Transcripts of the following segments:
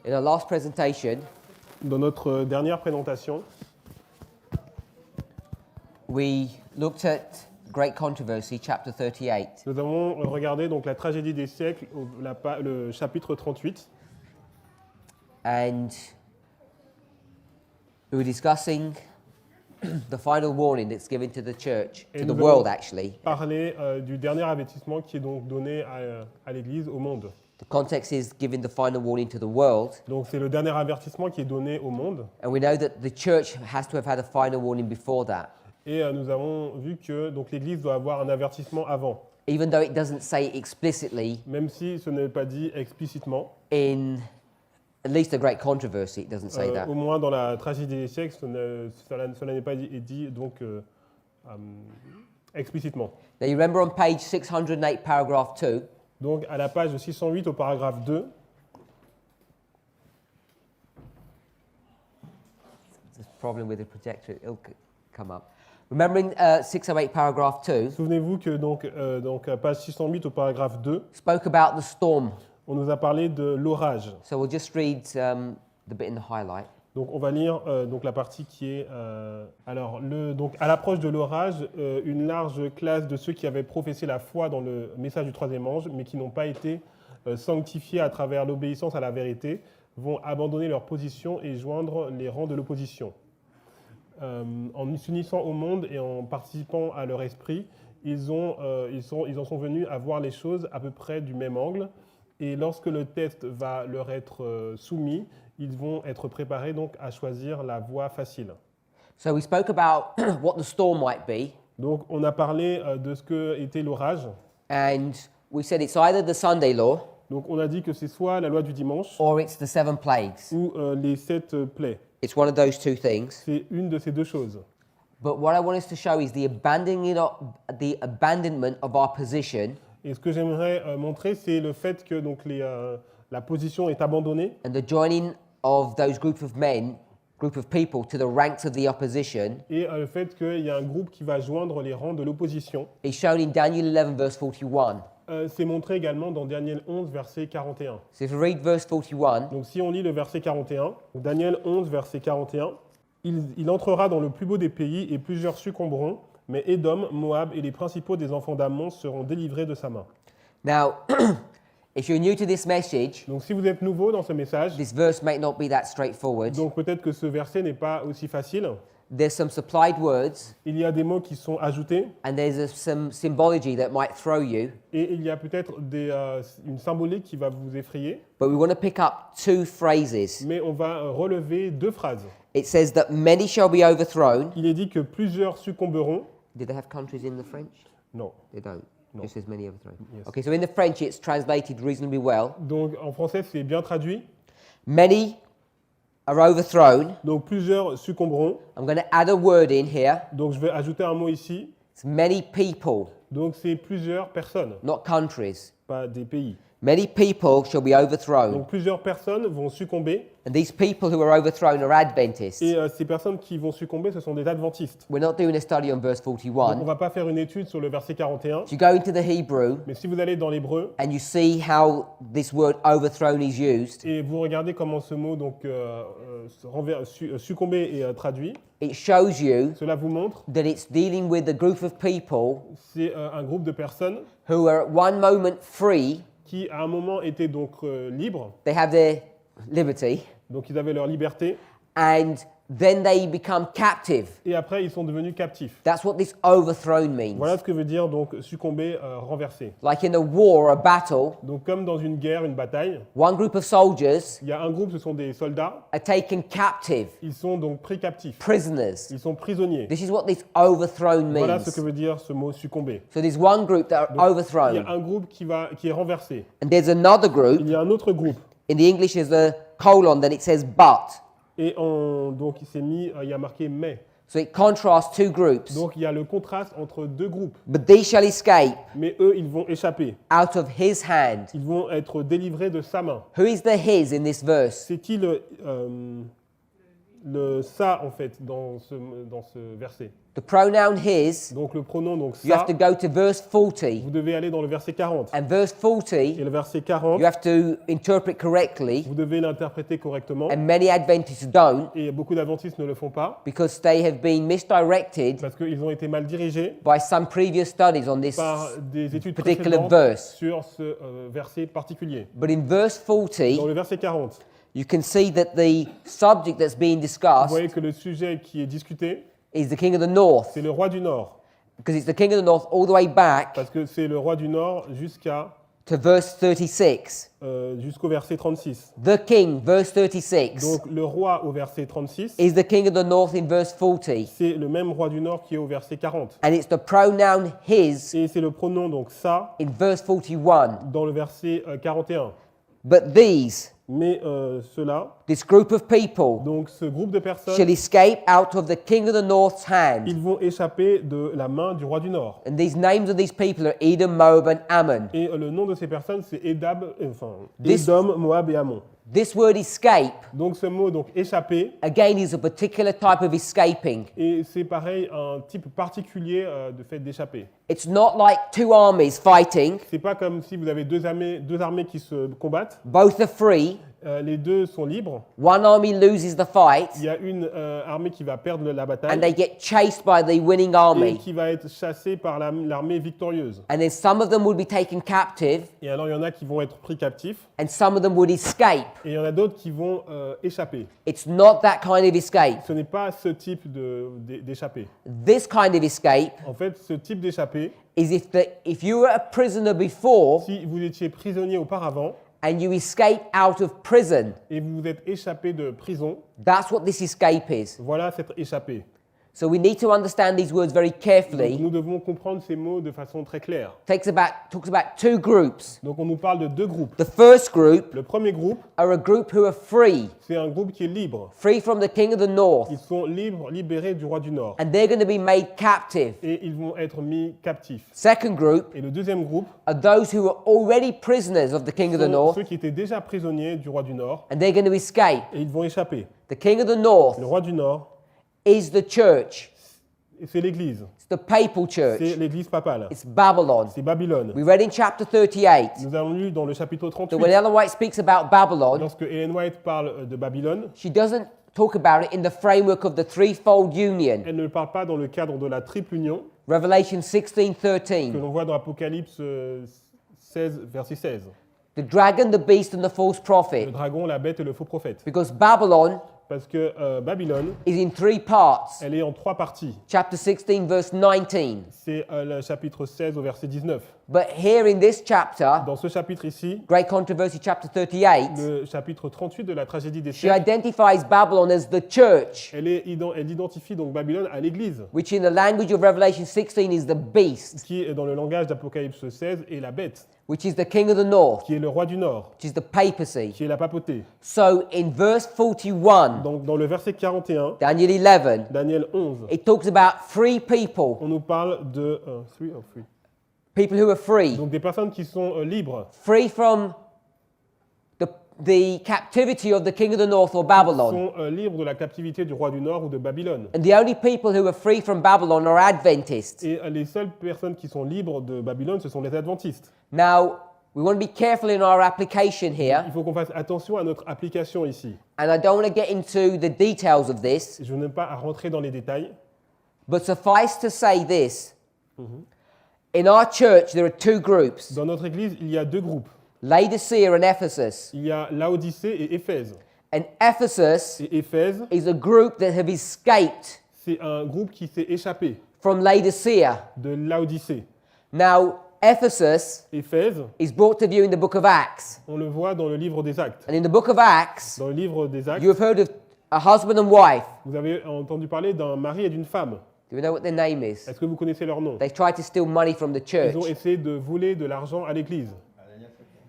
In our last presentation, Dans notre dernière présentation, we looked at Great Controversy, chapter 38. nous avons regardé donc la tragédie des siècles, le chapitre 38, And we were discussing the final warning that's given to the church, Et to the nous world avons actually. parlé du dernier avertissement qui est donc donné à l'Église, au monde. The context is giving the final warning to the world. Donc c'est le dernier avertissement qui est donné au monde. And we know that the church has to have had a final warning before that. Et nous avons vu que donc l'Église doit avoir un avertissement avant, Even though it doesn't say explicitly même si ce n'est pas dit explicitement. in at least a Great Controversy, it doesn't say that. Au moins dans la tragédie des siècles, cela n'est pas dit donc explicitement. Now you remember on page 608, paragraph 2, Donc à la page 608 au paragraphe 2, there's a problem with the projector, it'll come up. Remembering 608, paragraph 2, souvenez-vous que donc à page 608 au paragraphe 2, spoke about the storm. on nous a parlé de l'orage. So we'll just read the bit in the highlight. Donc on va lire donc la partie qui est donc à l'approche de l'orage, une large classe de ceux qui avaient professé la foi dans le message du troisième ange, mais qui n'ont pas été sanctifiés à travers l'obéissance à la vérité, vont abandonner leur position et joindre les rangs de l'opposition. En s'unissant au monde et en participant à leur esprit, ils en sont venus à voir les choses à peu près du même angle. Et lorsque le test va leur être soumis, ils vont être préparés donc à choisir la voie facile. So we spoke about what the storm might be, Donc on a parlé de ce que était l'orage. and we said it's either the Sunday law Donc on a dit que c'est soit la loi du dimanche or it's the 7 plagues. ou les 7 plaies. It's one of those two things. C'est une de ces deux choses. But what I want us to show is the abandonment of our position Et ce que j'aimerais montrer, c'est le fait que donc la position est abandonnée and the joining of those group of people to the ranks of the opposition et le fait qu'il y a un groupe qui va joindre les rangs de l'opposition. is shown in Daniel 11, verse 41. C'est montré également dans Daniel 11, verset 41. So if you read verse 41, Donc si on lit le verset 41, Daniel 11, verset 41, il entrera dans le plus beau des pays et plusieurs succomberont, mais Édom, Moab et les principaux des enfants d'Ammon seront délivrés de sa main. now, if you're new to this message, Donc si vous êtes nouveau dans ce message, this verse may not be that straightforward. donc peut-être que ce verset n'est pas aussi facile. There's some supplied words, Il y a des mots qui sont ajoutés and there's some symbology that might throw you. et il y a peut-être une symbolique qui va vous effrayer, But we want to pick up two phrases. mais on va relever deux phrases. It says that many shall be overthrown. Il est dit que plusieurs succomberont. Did they have countries in the French? Non. They don't. No. Just says many overthrown. Yes. Okay, so in the French it's translated reasonably well. Donc en français, c'est bien traduit. Many are overthrown. Donc plusieurs succomberont. I'm going to add a word in here. Donc je vais ajouter un mot ici. It's many people, Donc c'est plusieurs personnes, not countries. pas des pays. Many people shall be overthrown. Donc plusieurs personnes vont succomber And these people who are overthrown are Adventists. et ces personnes qui vont succomber, ce sont des adventistes. We're not doing a study on verse Donc on 41. ne va pas faire une étude sur le verset 41, If you go into the Hebrew mais si vous allez dans l'hébreu and you see how this word overthrown is used, et vous regardez comment ce mot donc succomber est traduit, it shows you cela vous montre that it's dealing with a group of people c'est un groupe de personnes who are at one moment free, qui à un moment étaient donc libres, they have their liberty, donc ils avaient leur liberté, and then they become captive. et après ils sont devenus captifs. That's what this overthrown means. Voilà ce que veut dire donc succomber, renverser. Like in a war, a battle, Donc comme dans une guerre, une bataille, one group of soldiers il y a un groupe, ce sont des soldats, are taken captive, ils sont donc pris captifs, prisoners. ils sont prisonniers. This is what this overthrown Voilà ce means. que veut dire ce mot succomber. So there's one group that are Il y a overthrown, un groupe qui est renversé. and there's another group. Il y a un autre groupe. In the English, there's a colon, then it says but. Et donc il y a marqué mais. So it contrasts two groups. Donc il y a le contraste entre deux groupes. But these shall escape Mais eux, ils vont échapper. out of his hand. Ils vont être délivrés de sa main. Who is the his in this verse? C'est qui le ça en fait dans ce verset? The pronoun his, Donc le pronom, donc you have ça, to go to verse 40. vous devez aller dans le verset 40. And verse 40, Et le verset 40, you have to interpret correctly. vous devez l'interpréter correctement. And many Adventists don't Et beaucoup d'adventistes ne le font pas because they have been misdirected parce qu'ils ont été mal dirigés by some previous studies on this par des études particular précédentes verse. sur ce verset particulier. But in verse Dans 40, le verset 40, you can see that the subject that's being vous discussed voyez que le sujet qui est discuté, is the king of the north, c'est le roi du Nord. because it's the king of the north all the way back Parce que c'est le roi du Nord to verse 36. jusqu'au verset 36. The king, verse 36, Donc le roi au verset 36, is the king of the north in verse 40. c'est le même roi du Nord qui est au verset 40. And it's the pronoun his Et c'est le pronom donc ça in verse 41. dans le verset 41. But these, Mais ceux-là, this group of people, donc ce groupe de shall personnes, escape out of the king of the north's hand. ils vont échapper de la main du roi du Nord. And these names of these people are Edom, Moab, and Ammon. Et le nom de ces personnes, c'est This- Édom, Moab et Ammon. This word escape, Donc ce mot, donc échapper, again, is a particular type of escaping. et c'est pareil, un type particulier de fait d'échapper. It's not like two armies fighting. C'est pas comme si vous avez deux armées qui se combattent. Both are free. Les deux sont libres. One army loses the fight, Il y a une armée qui va perdre la and bataille they get chased by the winning et army. qui va être chassée par l'armée victorieuse. And then some of them will be taken captive, Et alors il y en a qui vont être pris captifs and some of them would escape. et il y en a d'autres qui vont échapper. It's not that kind of escape. Ce n'est pas ce type d'échappée. This kind of escape En fait, ce type d'échappée, is if you were a prisoner before si vous étiez prisonnier auparavant and you escape out of prison, et vous vous êtes échappé de prison, that's what this escape is. voilà cette échappée. So we need to understand these words very Donc, carefully. nous devons comprendre ces mots de façon très claire. Talks about two groups. Donc on nous parle de deux groupes. The first group Le premier groupe, are a group who are free, c'est un groupe qui est libre. free from the king of the north, Ils sont libres, libérés du roi du Nord. and they're going to be made captive. Et ils vont être mis captifs. Second group Et le deuxième groupe, are those who are already prisoners of the king of the sont north, ceux qui étaient déjà prisonniers du roi du Nord. and they're going to escape. Et ils vont échapper. The king of the north Le roi du Nord, is the church. c'est l'Église. It's the papal C'est church. l'Église papale. It's Babylon. C'est Babylone. We read in chapter 38 Nous avons lu dans le chapitre that 38, when Ellen White speaks about Babylon, lorsque Ellen White parle de Babylone, she doesn't talk about it in the framework of the threefold union. elle ne parle pas dans le cadre de la triple union Revelation que 16:13. l'on voit dans Apocalypse 16, verset 16. The dragon, the beast, and the false Le prophet. dragon, la bête et le faux prophète. Because Babylon Parce que Babylone, is in three parts. elle est en trois parties. Chapter 16, verse 19. C'est le chapitre 16 au verset 19. But here in this chapter, Dans ce chapitre ici, Great Controversy, chapter 38, le chapitre 38 de la tragédie des she siècles, identifies Babylon as the church, elle identifie donc Babylone à l'église, which in the language of Revelation 16 is the beast, qui est dans le langage d'Apocalypse 16 est la bête, which is the king of the north, qui est le roi du Nord, which is the papacy. qui est la papauté. So in verse 41, Donc dans le verset 41, Daniel 11, Daniel 11, it talks about free people, on nous parle de people who are free, donc des personnes qui sont libres, free from the captivity of the king of the north or Babylon. sont libres de la captivité du roi du Nord ou de Babylone. And the only people who are free from Babylon are Adventists. Et les seules personnes qui sont libres de Babylone, ce sont les adventistes. Now, we want to be careful in our application here, Il faut qu'on fasse attention à notre application ici. and I don't want to get into the details of this, Je n'aime pas à rentrer dans les détails, but suffice to say this. In our church, there are two groups, dans notre église, il y a deux groupes. Laodicea and Ephesus. Il y a Laodicée et Éphèse. And Ephesus Et Éphèse, is a group that have escaped c'est un groupe qui s'est échappé from Laodicea. de Laodicée. Now, Ephesus Éphèse, is brought to view in the book of Acts. on le voit dans le livre des Actes. And in the book of Acts, Dans le livre des Actes, you have heard of a husband and wife. vous avez entendu parler d'un mari et d'une femme. Do you know what their name is? Est-ce que vous connaissez leur nom? They tried to steal money from the church. Ils ont essayé de voler de l'argent à l'église.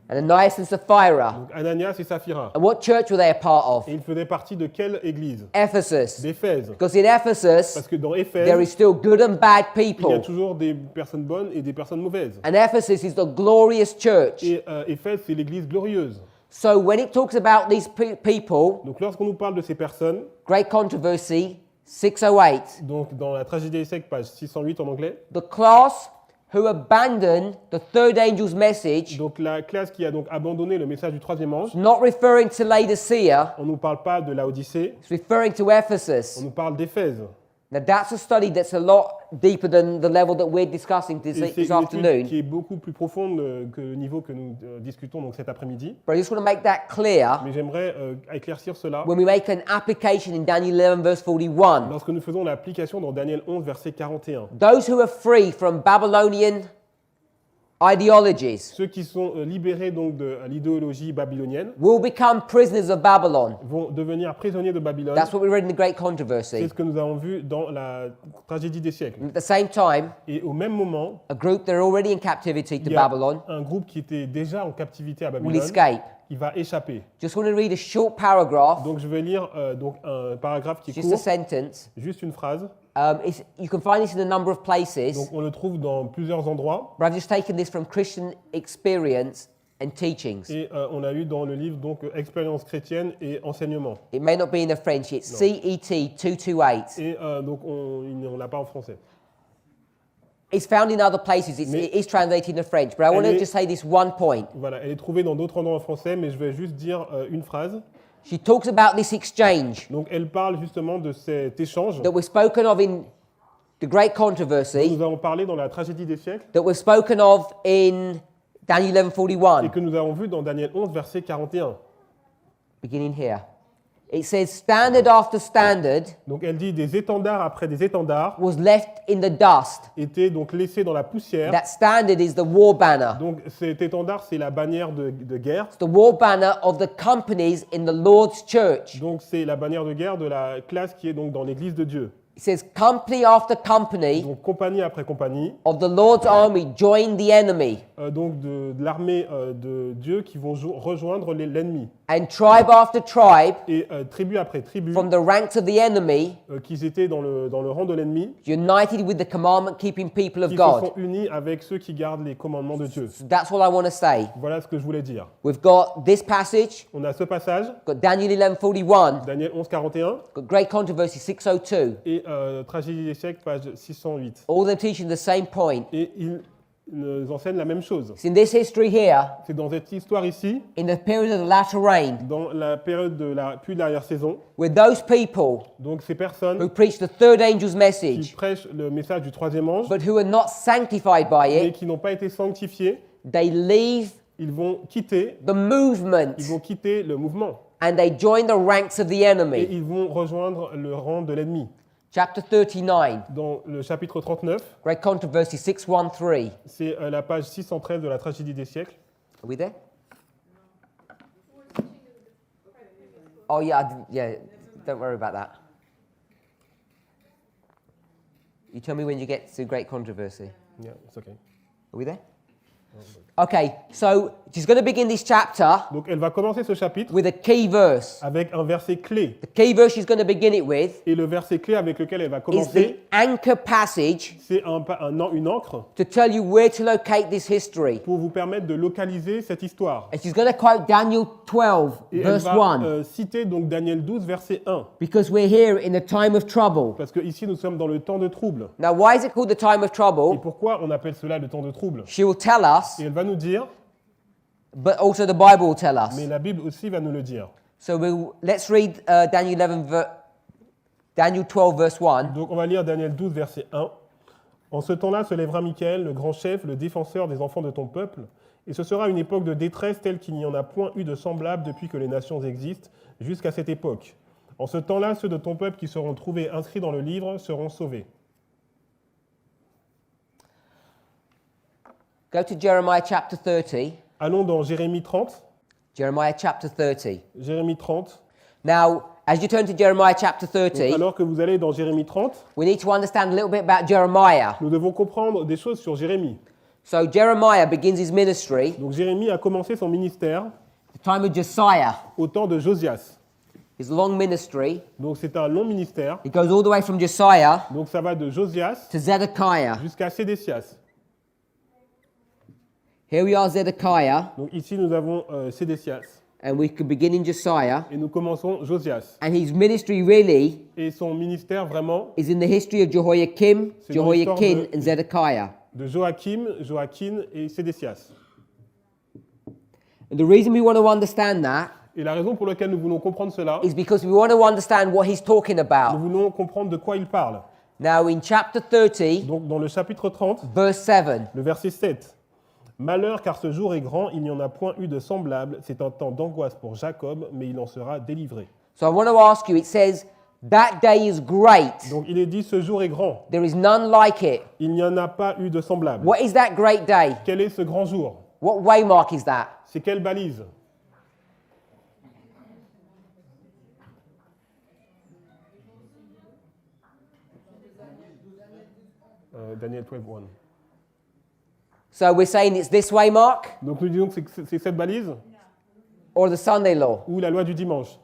Ananias and Sapphira. Donc Ananias et Saphira. And what church were they a part of? Et ils faisaient partie de quelle église? Ephesus. D'Éphèse. Because in Ephesus, Parce que dans there Éphèse, is still good and bad il y a people. toujours des personnes bonnes et des personnes mauvaises. And Ephesus is the glorious church. Et Éphèse, c'est l'église glorieuse. So when it talks about these people, Donc lorsqu'on nous parle de ces personnes, Great Controversy 608. Donc dans la Tragédie des siècles, page 608 en anglais. The class who abandoned the third angel's message, Donc la classe qui a donc abandonné le message du troisième ange. not referring to Laodicea, On ne nous parle pas de Laodicée, it's referring to on Ephesus. nous parle d'Éphèse. Now that's a study that's a lot deeper than the level that we're discussing Et this c'est une étude afternoon. qui est beaucoup plus profonde que le niveau que nous discutons donc cet après-midi. But I just want to make that clear Mais j'aimerais éclaircir cela. when we make an application in Daniel 11 verse 41. Lorsque nous faisons l'application dans Daniel 11, verset 41. Those who are free from Babylonian ideologies Ceux qui sont libérés donc de l'idéologie babylonienne will become prisoners of Babylon. vont devenir prisonniers de Babylone. That's what we read in the Great C'est Controversy. ce que nous avons vu dans la Tragédie des siècles. At the same time, Et au même moment, a group that are already in captivity to il y a Babylon un groupe qui était déjà en captivité à will Babylone. escape. Il va échapper. Just want to read a short paragraph, Donc je vais lire donc un paragraphe qui est just a court, sentence. juste une phrase. You can find this in a number of places, Donc on le trouve dans plusieurs endroits. but I've just taken this from Christian experience and teachings. Et on l'a eu dans le livre donc Expérience chrétienne et enseignement. It may not be in the French, it's CET 228. Et donc on l'a pas en français. It's found in other places, it is translated in French, but I want to just say this one point. Voilà, elle est trouvée dans d'autres endroits en français, mais je vais juste dire une phrase. She talks about this exchange Donc elle parle justement de cet échange that was spoken of in the Great dont Controversy, nous avons parlé dans la Tragédie des siècles that was spoken of in Daniel et 11:41, que nous avons vu dans Daniel 11, verset 41. beginning here. It says, standard after standard Donc elle dit des étendards après des étendards was left in the dust. étaient donc laissés dans la poussière. That standard is the war banner. Donc cet étendard, c'est la bannière de guerre. It's the war banner of the companies in the Lord's church. Donc c'est la bannière de guerre de la classe qui est donc dans l'église de Dieu. It says, company after company Donc compagnie après compagnie, of the Lord's army joined the enemy, donc de l'armée de Dieu qui vont rejoindre l'ennemi. and tribe after tribe Et tribu après tribu, from the ranks of the enemy qui étaient dans le rang de l'ennemi, united with the commandment-keeping people of qui se God. sont unis avec ceux qui gardent les commandements de Dieu. So that's what I want to say. Voilà ce que je voulais dire. We've got this passage, On a ce passage, got Daniel 11:41, Daniel 11, 41, got Great Controversy 602. et Tragédie des siècles, page 608. All of them teaching the same point. Et ils nous enseignent la même chose. It's in this history here, C'est dans cette histoire ici, in the period of the latter rain, dans la période de la pluie de l'arrière-saison, where those people donc ces personnes who preach the third angel's qui message, prêchent le message du troisième ange, but who are not sanctified by mais it, qui n'ont pas été sanctifiés, they leave ils vont quitter the movement le mouvement. and they join the ranks of the Et enemy. ils vont rejoindre le rang de l'ennemi. Chapter 39, Dans le chapitre 39, Great Controversy 613. c'est la page 613 de la Tragédie des siècles. Are we there? Oh yeah, yeah. Don't worry about that. You tell me when you get to Great Controversy. Yeah, it's okay. Are we there? Okay, so she's going to begin this chapter Donc elle va commencer ce chapitre with a key verse. avec un verset clé. The key verse she's going to begin it with Et le verset clé avec lequel elle va is the commencer, anchor passage c'est une encre to tell you where to locate this history. pour vous permettre de localiser cette histoire. And she's going to quote Daniel 12, Et elle verse va 1, citer donc Daniel 12, verset 1. because we're here in a time of trouble. Parce que ici nous sommes dans le temps de trouble. Now, why is it called the time of Et trouble? pourquoi on appelle cela le temps de trouble? She will tell us, Et elle va nous dire, but also the Bible will tell us. mais la Bible aussi va nous le dire. So let's read Daniel 12, verse 1. Donc on va lire Daniel 12, verset 1. En ce temps-là se lèvera Michael, le grand chef, le défenseur des enfants de ton peuple, et ce sera une époque de détresse telle qu'il n'y en a point eu de semblable depuis que les nations existent, jusqu'à cette époque. En ce temps-là, ceux de ton peuple qui seront trouvés inscrits dans le livre seront sauvés. Go to Jeremiah chapter 30. Allons dans Jérémie 30. Jeremiah chapter 30. Jérémie 30. Now, as you turn to Jeremiah chapter Donc, 30, alors que vous allez dans Jérémie 30, we need to understand a little bit about Jeremiah. nous devons comprendre des choses sur Jérémie. So Jeremiah begins his ministry Donc Jérémie a commencé son ministère at the time of Josiah, au temps de Josias. his long ministry. Donc c'est un long ministère. It goes all the way from Josiah Donc ça va de Josias to Zedekiah. jusqu'à Sédécias. Here we are, Zedekiah. Donc ici nous avons Sédécias. And we can begin in Josiah. Et nous commençons Josias. And his ministry really Et son ministère vraiment is in the history of Jehoiakim, C'est dans l'histoire Jehoiakim, and Zedekiah. de Joachim et Sédécias. And the reason we want to understand that Et la raison pour laquelle nous voulons comprendre cela, is because we want to understand what he's talking nous about. voulons comprendre de quoi il parle. Now, in chapter 30, Donc dans le chapitre 30, verse 7, le verset 7. Malheur, car ce jour est grand, il n'y en a point eu de semblable. C'est un temps d'angoisse pour Jacob, mais il en sera délivré. so I want to ask you, it says, that day is great. Donc il est dit, ce jour est grand. There is none like it. Il n'y en a pas eu de semblable. What is that great day? Quel est ce grand jour? What waymark is that? C'est quelle balise? Daniel 12:1. So we're saying it's this waymark Donc nous disons que c'est cette balise or the Sunday law? ou la loi du dimanche.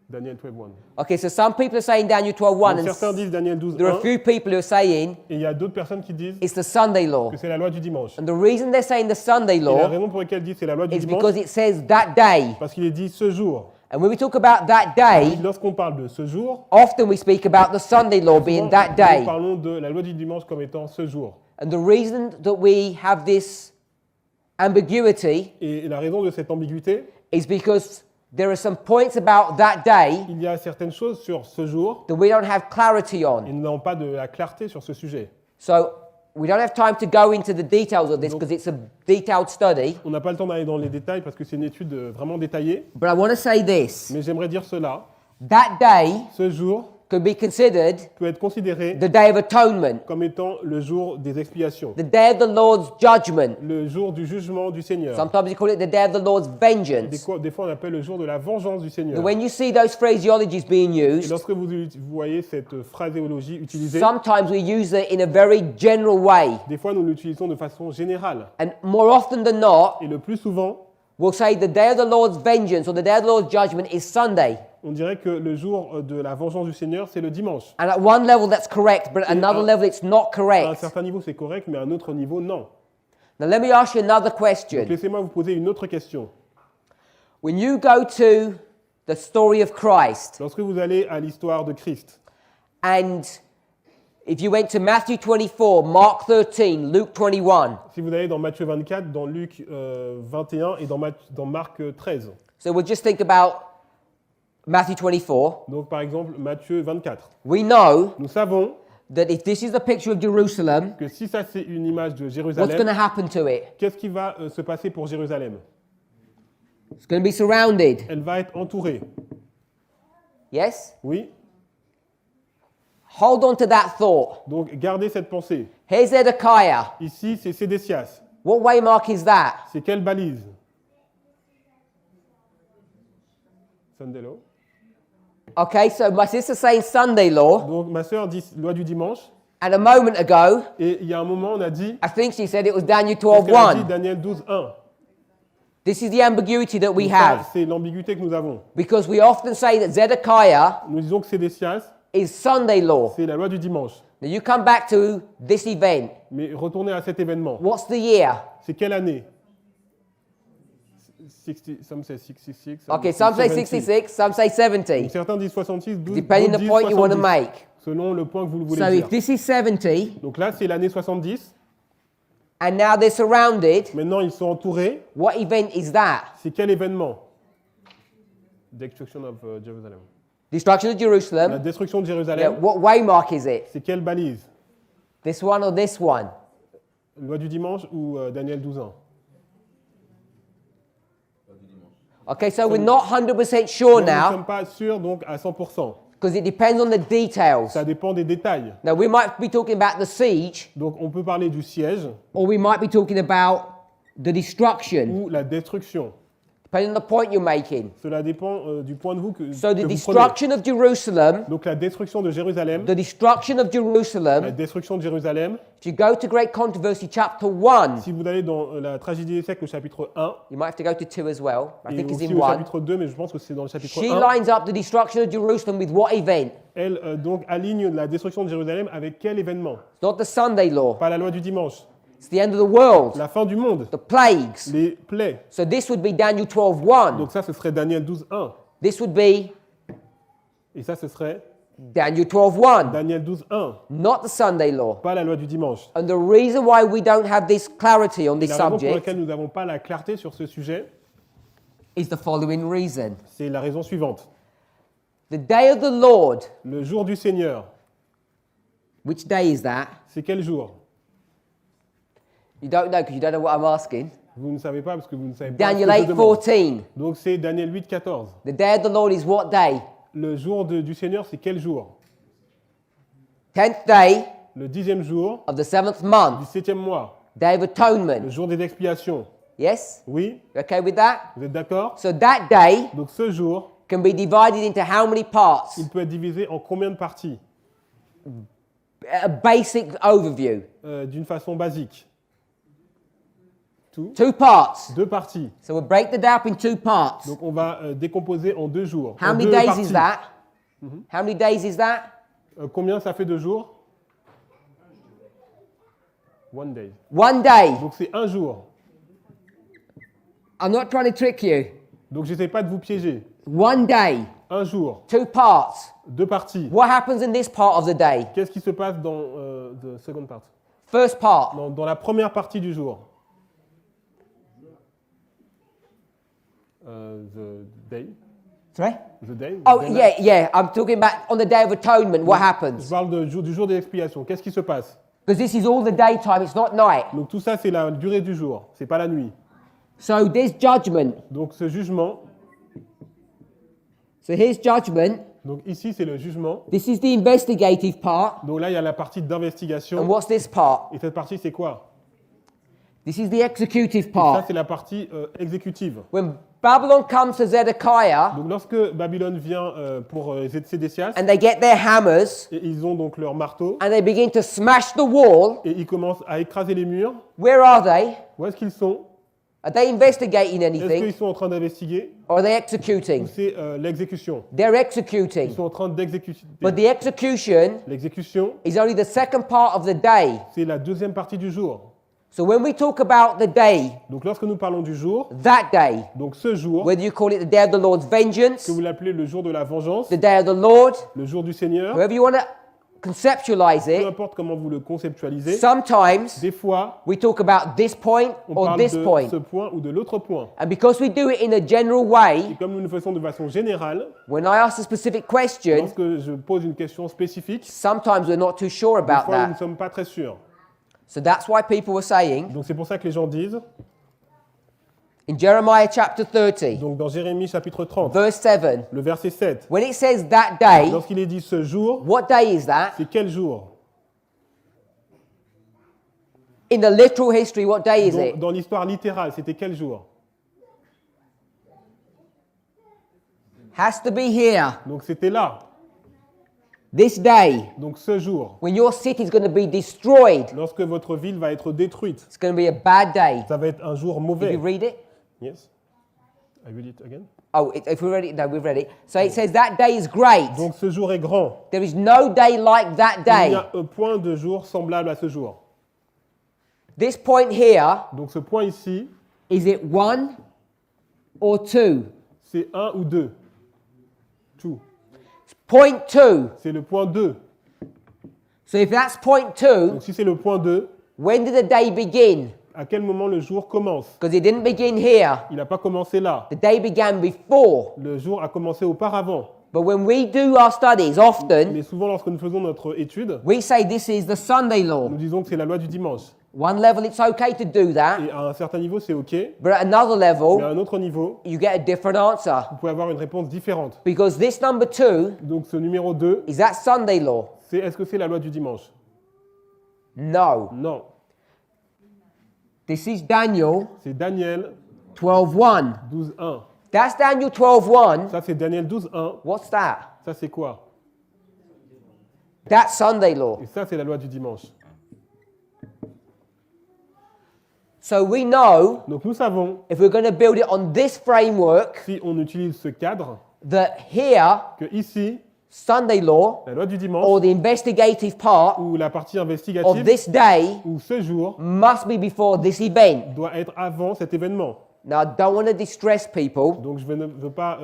Daniel 12:1. Okay, so some people are saying Daniel 12:1, Donc and certains disent Daniel there are a 12:1 few people who are saying et il y a d'autres personnes qui disent it's the Sunday law. que c'est la loi du dimanche. And the reason they're saying the Sunday Et la law raison pour laquelle ils disent c'est la loi du is dimanche, because it says that day. parce qu'il est dit ce jour. And when we talk about that day, Lorsqu'on parle de ce jour, often we speak about the Sunday law being that nous day. parlons de la loi du dimanche comme étant ce jour. And the reason that we have this ambiguity Et la raison de cette ambiguïté, is because there are some points about that day il y a certaines choses sur ce jour that we don't have clarity et on. nous n'avons pas de la clarté sur ce sujet. So we don't have time to go into the details of this because it's a detailed study. On n'a pas le temps d'aller dans les détails parce que c'est une étude vraiment détaillée, But I want to say this. mais j'aimerais dire cela. That day Ce jour could be considered peut être considéré the Day of Atonement, comme étant le jour des expiations, the day of the Lord's judgment. le jour du jugement du Seigneur. Sometimes you call it the day of the Lord's vengeance. Des fois, on appelle le jour de la vengeance du Seigneur. When you see those phraseologies being Et used, lorsque vous voyez cette phraséologie utilisée, sometimes we use it in a very general way. des fois nous l'utilisons de façon générale. And more often than not, Et le plus souvent, we'll say the day of the Lord's vengeance or the day of the Lord's judgment is Sunday. on dirait que le jour de la vengeance du Seigneur, c'est le dimanche. And at one level that's correct, but at another level it's not À un correct. certain niveau, c'est correct, mais à un autre niveau, non. Now let me ask you another Donc, question. laissez-moi vous poser une autre question. When you go to the story of Christ, Lorsque vous allez à l'histoire de Christ, and if you went to Matthew 24, Mark 13, Luke 21, si vous allez dans Matthieu 24, dans Luc 21 et dans Marc 13, so we'll just think about Matthew 24. donc par exemple Matthieu 24, We know nous savons that if this is a picture of Jerusalem, que si ça c'est une image de what's going to Jérusalem, happen to it? qu'est-ce qui va se passer pour Jérusalem? It's going to be surrounded. Elle va être entourée. Yes? Oui. Hold on to that thought. Donc gardez cette pensée. Here's Zedekiah. Ici c'est Sédécias. What waymark is that? C'est quelle balise? Sunday law. Okay, so my sister's saying Sunday law, Donc ma sœur dit loi du dimanche. and a moment ago, Et il y a un moment on a dit, I think she said it was Daniel parce qu'elle a dit 12:1. Daniel 12:1. This is the ambiguity that we Donc ça, have, c'est l'ambiguïté que nous avons. because we often say that Zedekiah Nous disons que Sédécias, is Sunday law. c'est la loi du dimanche. Now you come back to this event. Mais retournez à cet événement. What's the year? C'est quelle année? 60, some say 66. Okay, some say 66, some say 70, Certains disent 66, d'autres depending on the disent point you want to 70, make. selon le point que vous voulez So dire. if this is 70, Donc là, c'est l'année 70. and now they're surrounded, Maintenant, ils sont entourés. what event is that? C'est quel événement? Destruction of Jerusalem. Destruction of La Jerusalem. destruction de Yeah, Jérusalem. what waymark is it? C'est quelle balise? This one or this one? Loi du dimanche ou Daniel 12:1? Okay, so we're not 100% sure Nous ne now sommes pas sûrs donc à 100%. because it depends on the details. Ça dépend des détails. Now, we might be talking about the siege, Donc on peut parler du siège or we might be talking about the destruction, ou la destruction. depending on the point you're making. Cela dépend du point de vue que So, the vous prenez. destruction of Jerusalem, Donc la destruction de Jérusalem, the destruction of la Jerusalem, destruction de Jérusalem. if you go to Great Controversy, chapter 1, Si vous allez dans la Tragédie des siècles, au chapitre 1, you might have to go to 2 as well. I et think it's aussi in au 1. chapitre 2, mais je pense que c'est dans le chapitre She 1, lines up the destruction of Jerusalem with what event? elle donc aligne la destruction de Jérusalem avec quel événement? It's not the Sunday law. Pas la loi du dimanche. It's the end of the world. la fin du monde, The plagues. les plaies. So this would be Daniel 12:1. Donc ça, ce serait Daniel 12.1. This would be Et ça, ce serait Daniel 12:1. Daniel 12.1. Not the Sunday law. Pas la loi du dimanche. And the reason why we don't have this clarity on this La raison pour subject laquelle nous n'avons pas la clarté sur ce sujet, is the following reason. c'est la raison suivante. The day of the Lord, Le jour du Seigneur, which day is that? c'est quel jour? You don't know because you don't know what I'm asking. Vous ne savez pas parce que vous ne savez pas ce Daniel que je demande. 8:14. Donc c'est Daniel 8.14. The day of the Lord is what day? Le jour du Seigneur, c'est quel jour? 10th day Le 10e jour of the 7th du month. 7e mois. Day of atonement. Le jour des expiations. Yes? Oui? You okay with that? Vous êtes d'accord? So that day Donc ce jour, can be divided into how many parts? il peut être divisé en combien de parties? A basic overview. D'une façon basique. 2 parts. 2 parties. So we'll break the day up in 2 parts. Donc on va décomposer en 2 jours. How En many 2 days parties. is that? How many days is that? Combien ça fait de jours? 1 day. 1 day. Donc c'est un jour. I'm not trying to trick you. Donc j'essaie pas de vous piéger. 1 day. Un jour. 2 parts. 2 parties. What happens in this part of the day? Qu'est-ce qui se passe dans the second part? First part. Dans la première partie du jour. The day. Sorry? The day. Oh, the day. yeah. I'm talking about on the day of atonement. What Je happens? parle du jour des expiations. Qu'est-ce qui se passe? Because this is all the daytime. It's not night. Donc tout ça, c'est la durée du jour. C'est pas la nuit. So this judgment. Donc ce jugement. So here's judgment. Donc ici, c'est le jugement. This is the investigative part. Donc là, il y a la partie And d'investigation. what's this part? Et cette partie, c'est quoi? This is the executive Ça, part. c'est la partie exécutive. When Babylon comes to Zedekiah Donc lorsque Babylone vient pour Sédécias, and they get their hammers et ils ont donc leur marteau, and they begin to smash the wall, et ils commencent à écraser les murs, where are they? où est-ce qu'ils sont? Are they investigating Est-ce qu'ils anything sont en train d'investiguer? or are they Ou executing? c'est l'exécution? They're Ils executing. sont en train d'exécuter. But the execution L'exécution, is only the second part of the day. c'est la deuxième partie du jour. So when we talk about the day, Donc lorsque nous parlons du jour, that day, donc ce jour, whether you call it the day of the Lord's vengeance, que vous l'appelez le jour de la vengeance, the day of the Lord, le jour du Seigneur, however you want to conceptualize peu it, importe comment vous le conceptualisez, sometimes des fois, we talk about this point on or parle this de point. ce point ou de l'autre point. And because we do it in a general Et way, comme nous le faisons de façon générale, when I ask a specific question, lorsque je pose une question spécifique, sometimes we're not too sure des about fois nous ne that. sommes pas très sûrs. So that's why people were saying Donc c'est pour ça que les gens disent, in Jeremiah chapter 30, donc dans Jérémie chapitre 30, verse 7, le verset 7, when it says that day, lorsqu'il est dit ce jour, what day is that? c'est quel jour? In the literal history, what day is it? Dans l'histoire littérale, c'était quel jour? Has to be here. Donc c'était là, This day, donc ce jour, when your city is going to be destroyed, lorsque votre ville va être détruite, it's going to be a bad day. ça va être un jour Did mauvais. you read it? Yes. I read it again. Oh, if we read it, no, we've read it. So it says that day is great. Donc ce jour est grand. There is no day like that Il y day. a un point de jour semblable à ce jour. This point here, Donc ce point ici, is it 1 or 2? c'est 1 ou 2. Two. Point 2. C'est le point 2. So if that's point 2, Donc si c'est le point 2, when did the day begin? à quel moment le jour commence? Because it didn't begin here. Il n'a pas commencé là. The day began before. Le jour a commencé auparavant. But when we do our studies, often Mais souvent lorsque nous faisons notre étude, we say this is the Sunday law. nous disons que c'est la loi du dimanche. One level, it's okay to do that. Et à un certain niveau, c'est OK. But at another Mais à level, un autre niveau, you get a different answer. vous pouvez avoir une réponse différente. Because this number 2, Donc ce numéro 2, is that Sunday law? c'est est-ce que c'est la loi du dimanche? No. Non. This is Daniel C'est Daniel 12:1. 12.1. That's Daniel 12:1. Ça, c'est Daniel 12.1. What's that? Ça, c'est quoi? That's Sunday law. Et ça, c'est la loi du dimanche. So we know Donc nous savons, if we're going to build it on this framework, si on utilise ce cadre, that here, que ici, Sunday law La loi du or dimanche the investigative part ou la partie of investigative this day ou ce jour must be before this event. doit être avant cet événement. Now, I don't want to distress people, Donc je ne veux pas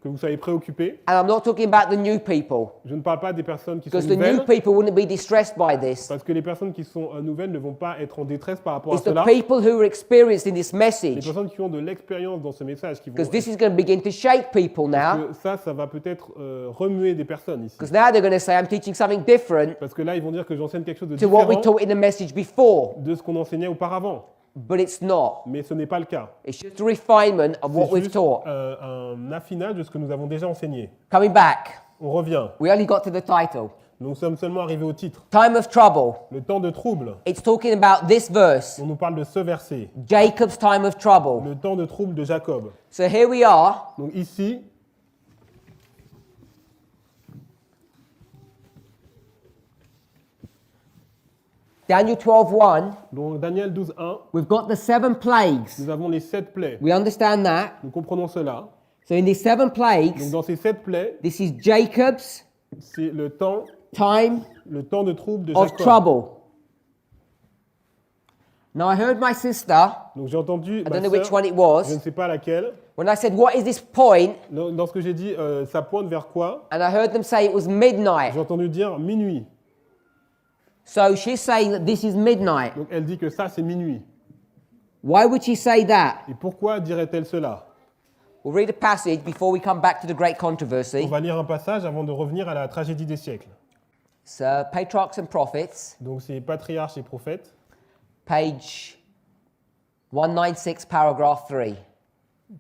que vous soyez préoccupés. and I'm not talking about the new people, Je ne parle pas des personnes qui sont because the new nouvelles, people wouldn't be distressed by this. parce que les personnes qui sont nouvelles ne vont pas être en détresse par rapport à It's the cela. people who are experienced in this Les message, personnes qui ont de l'expérience dans ce message qui vont... because this is going to begin to shake people Parce now, que ça va peut-être remuer des personnes ici. because now they're going to say I'm teaching something different Parce que là, ils vont dire que j'enseigne quelque chose de to what we différent taught in the message before, de ce qu'on enseignait auparavant. but it's not. Mais ce n'est pas le cas. It's just a refinement of what C'est we've juste taught. un affinage de ce que nous avons déjà enseigné. Coming back, On revient. we only got to the title. Nous sommes seulement arrivés au titre. Time of trouble. Le temps de trouble. It's talking about this verse, On nous parle de ce verset. Jacob's time of trouble. Le temps de trouble de Jacob. So here we are. Donc ici, Daniel 12:1. donc Daniel 12:1, We've got the 7 plagues. nous avons les 7 plaies. We understand that. Nous comprenons cela. So in these 7 Donc plagues, dans ces 7 plaies, this is Jacob's c'est le temps time de trouble de of Jacob. trouble. Now I heard my sister, Donc j'ai entendu I ma don't know sœur, which one it je ne was, sais pas laquelle, when I said, what is this point? lorsque j'ai dit ça pointe vers quoi, And I heard them say it was midnight. j'ai entendu dire minuit. So she's saying that this is midnight. Donc elle dit que ça c'est minuit. Why would she say that? Et pourquoi dirait-elle cela? We'll read a passage before we come back to the great On controversy. va lire un passage avant de revenir à la tragédie des siècles. It's Patriarchs and Prophets, Donc c'est patriarches et prophètes, page 196, paragraph 3.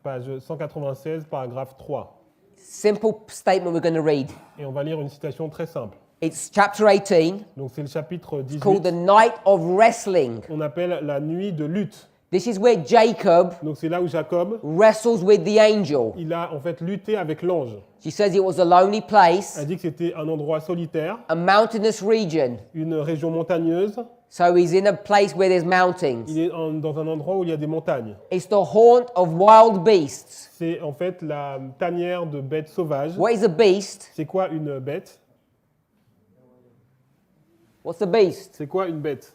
page 196, paragraphe 3. Simple statement we're going to read. Et on va lire une citation très simple. It's chapter 18, Donc c'est le chapitre called 18, the Night of Wrestling. on appelle la nuit de lutte. This is where Jacob Donc c'est là où Jacob, wrestles with the angel. il a en fait lutté avec l'ange. She says it was a lonely place, Elle dit que c'était un endroit solitaire, a mountainous region. une région montagneuse. So he's in a place where there's mountains. Il est dans un endroit où il y a des montagnes. It's the haunt of wild beasts. C'est en fait la tanière de bêtes sauvages. What is a beast? C'est quoi une bête? What's a beast? C'est quoi une bête?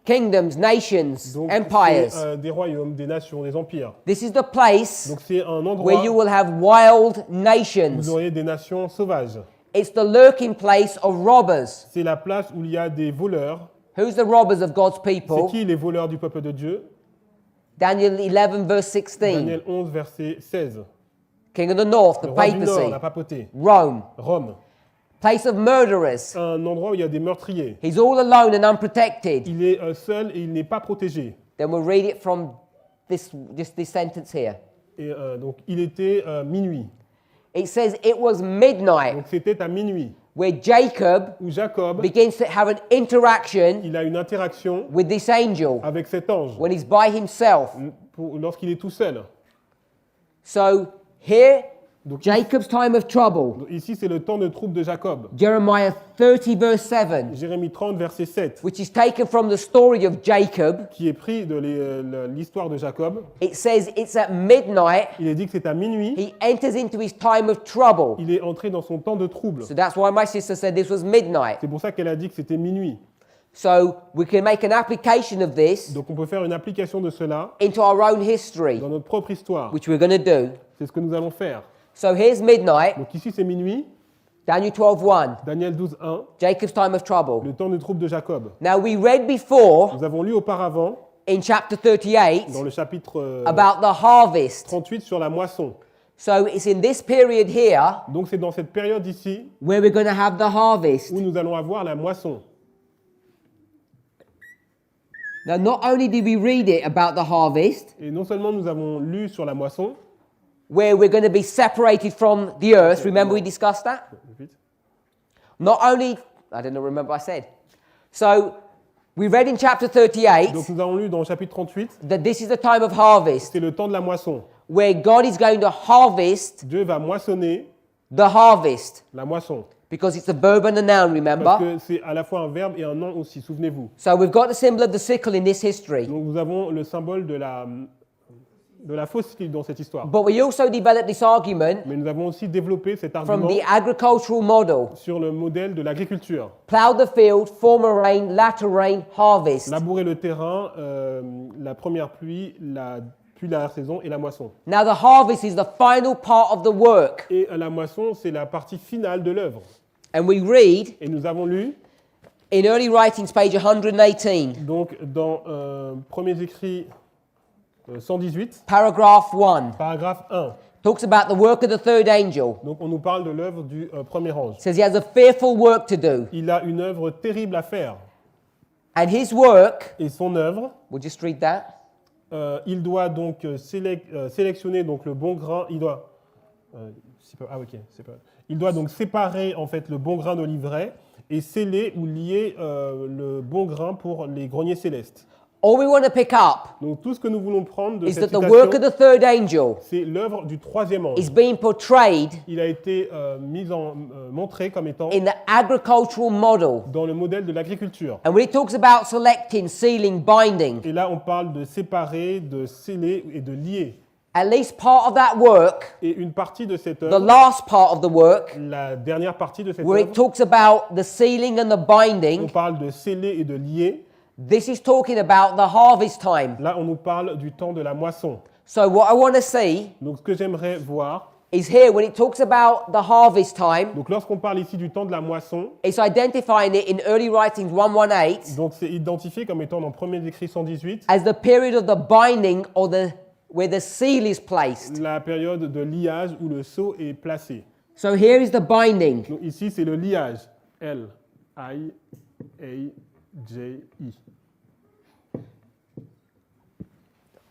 Kingdoms, nations, Donc empires. c'est des royaumes, des nations, des empires. This is the place Donc c'est un endroit where you will have wild où nations. vous auriez des nations sauvages. It's the lurking place of robbers. C'est la place où il y a des voleurs. Who's the robbers of God's C'est people? qui les voleurs du peuple de Dieu? Daniel 11, verse 16. Daniel 11, verset 16. King of the north, the Le roi du Nord, papacy. la papauté. Rome. Rome. Place of murderers. Un endroit où il y a des meurtriers. He's all alone and unprotected. Il est seul et il n'est pas protégé. Then we'll read it from this sentence here. Et donc il était minuit. It says it was midnight Donc c'était à minuit where Jacob où Jacob, begins to have an interaction il a une interaction with this angel avec cet ange when he's by himself. lorsqu'il est tout seul. So here, Donc Jacob's time of trouble. ici c'est le temps de trouble de Jacob. Jeremiah 30, verse 7, Jérémie 30, verset 7, which is taken from the story of Jacob. qui est pris de l'histoire de Jacob. It says it's at midnight. Il est dit que c'est à minuit. He enters into his time of trouble. Il est entré dans son temps de trouble. So that's why my sister said this was midnight. C'est pour ça qu'elle a dit que c'était minuit. So we can make an application of this Donc on peut faire une application de cela into our own history, dans notre propre histoire. which we're going to do. C'est ce que nous allons faire. So here's midnight, Donc ici c'est minuit, Daniel 12:1, Daniel 12, 1, Jacob's time of trouble. le temps de trouble de Jacob. Now we read before Nous avons lu auparavant, in chapter 38 dans le chapitre about the harvest. 38 sur la moisson. So it's in this period here Donc c'est dans cette période ici where we're going to have the harvest. où nous allons avoir la moisson. Now not only did we read it about the harvest, Et non seulement nous avons lu sur la moisson, where we're going to be separated from the earth, remember we discussed that? Not only, I don't know, remember I said. So we read in chapter 38 donc nous avons lu dans le chapitre 38, that this is the time of harvest, c'est le temps de la moisson. where God is going to harvest Dieu va moissonner the harvest, la moisson. because it's a verb and a noun, Parce remember? que c'est à la fois un verbe et un nom aussi, souvenez-vous. So we've got the symbol of the sickle in this history. Donc nous avons le symbole de de la fausse dans cette histoire. But we also developed this argument Mais nous avons aussi développé cet from argument the agricultural model. sur le modèle de l'agriculture. Plough the field, former rain, latter rain, harvest. Labourer le terrain, la première pluie, puis la saison et la moisson. Now the harvest is the final part of the work. Et la moisson, c'est la partie finale de l'œuvre. And we read Et nous avons lu, in Early Writings, page 118, donc dans Premiers écrits 118, paragraph 1, paragraphe 1. talks about the work of the third angel. Donc on nous parle de l'œuvre du premier ange. It says he has a fearful work to do. Il a une œuvre terrible à faire. And his work, Et son œuvre, we'll just read that. il doit donc sélectionner donc le bon grain. Il doit donc séparer en fait le bon grain d'olivet et sceller ou lier le bon grain pour les greniers célestes. All we want to pick up Donc tout ce que nous voulons prendre de is cette that the work of citation, the third angel c'est l'œuvre du troisième ange. is being portrayed Il a été montré comme étant in the agricultural model. dans le modèle de l'agriculture. And when it talks about selecting, sealing, binding, Et là, on parle de séparer, de sceller et de lier. at least part of that work, Et une partie de cette the œuvre, last part of the work, la dernière partie de cette where it œuvre, talks about the sealing and the on binding, parle de sceller et de lier. this is talking about the harvest time. Là, on nous parle du temps de la moisson. So what I want to see Donc, ce que j'aimerais voir, is here when it talks about the harvest time, donc lorsqu'on parle ici du temps de la moisson, it's identifying it in Early Writings 118 donc c'est identifié comme étant dans Premiers écrits 118 as the period of the binding or where the seal is placed. la période de liage où le sceau est placé. So here is the binding. Donc ici, c'est le liage. L-I-A-J-I.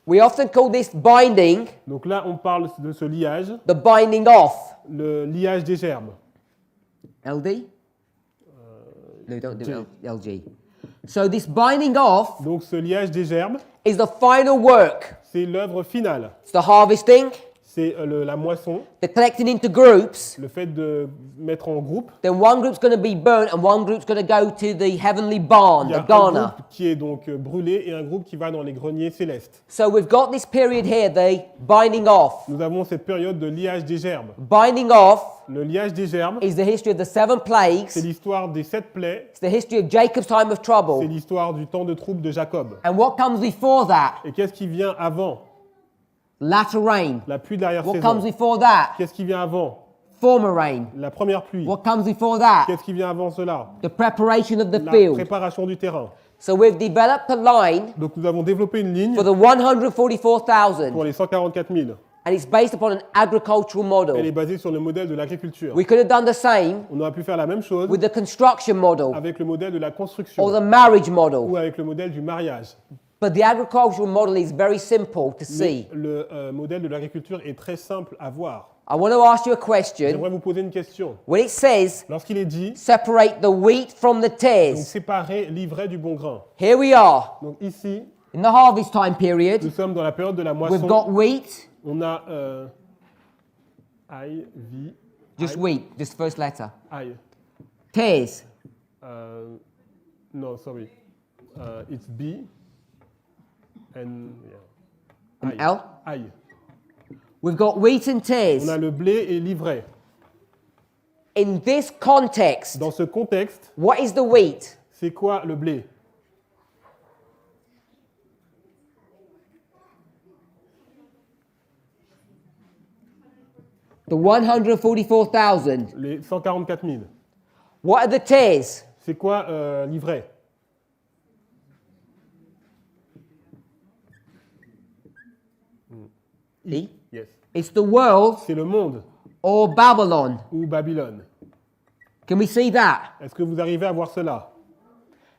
We often call this binding Donc là, on parle de ce liage, the binding off. le liage des gerbes. LD? No, don't do LG. So this binding off Donc ce liage des gerbes, is the final work. c'est l'œuvre finale. It's the harvesting, C'est la moisson, the collecting into groups. le fait de mettre en groupe. Then one group's going to be burnt and one group's going to go to the heavenly barn, Il y a the un garner. groupe qui est donc brûlé et un groupe qui va dans les greniers célestes. So we've got this period here, the binding off. Nous avons cette période de liage des gerbes. Binding off Le liage des gerbes, is the history of the 7 plagues. c'est l'histoire des 7 plaies, It's the history of Jacob's time of c'est trouble. l'histoire du temps de trouble de Jacob. And what comes before that? Et qu'est-ce qui vient avant? Latter rain. La pluie What comes d'arrière-saison. before that? Qu'est-ce qui vient avant? Former rain. La première pluie. What comes before that? Qu'est-ce qui vient avant cela? The preparation of the La field. préparation du terrain. So we've developed a line Donc nous avons développé une ligne for the 144,000, pour les 144 000. and it's based upon an agricultural Elle est model. basée sur le modèle de l'agriculture. We could have done the same On aurait pu faire la même chose with the construction model avec le modèle de la or construction the marriage ou model. avec le modèle du mariage. But the agricultural model is very simple to Mais see. le modèle de l'agriculture est très simple à voir. I want to ask you a question. J'aimerais vous poser une question. When it says Lorsqu'il est dit, separate the wheat from the donc tares, séparer l'ivraie du bon grain. here we are Donc ici, in the harvest time nous period. sommes dans la période de la We've moisson. got wheat, On a I, V, just I, wheat, just the first letter. I. Tares, No, sorry. It's B and an I. L. I. We've got wheat and On tares. a le blé et l'ivraie. In this context, Dans ce contexte, what is the wheat? c'est quoi le blé? The 144,000. Les 144 000. What are the tares? C'est quoi l'ivraie? E? Yes. It's the world C'est le monde or Babylon. ou Babylone. Can we see that? Est-ce que vous arrivez à voir cela?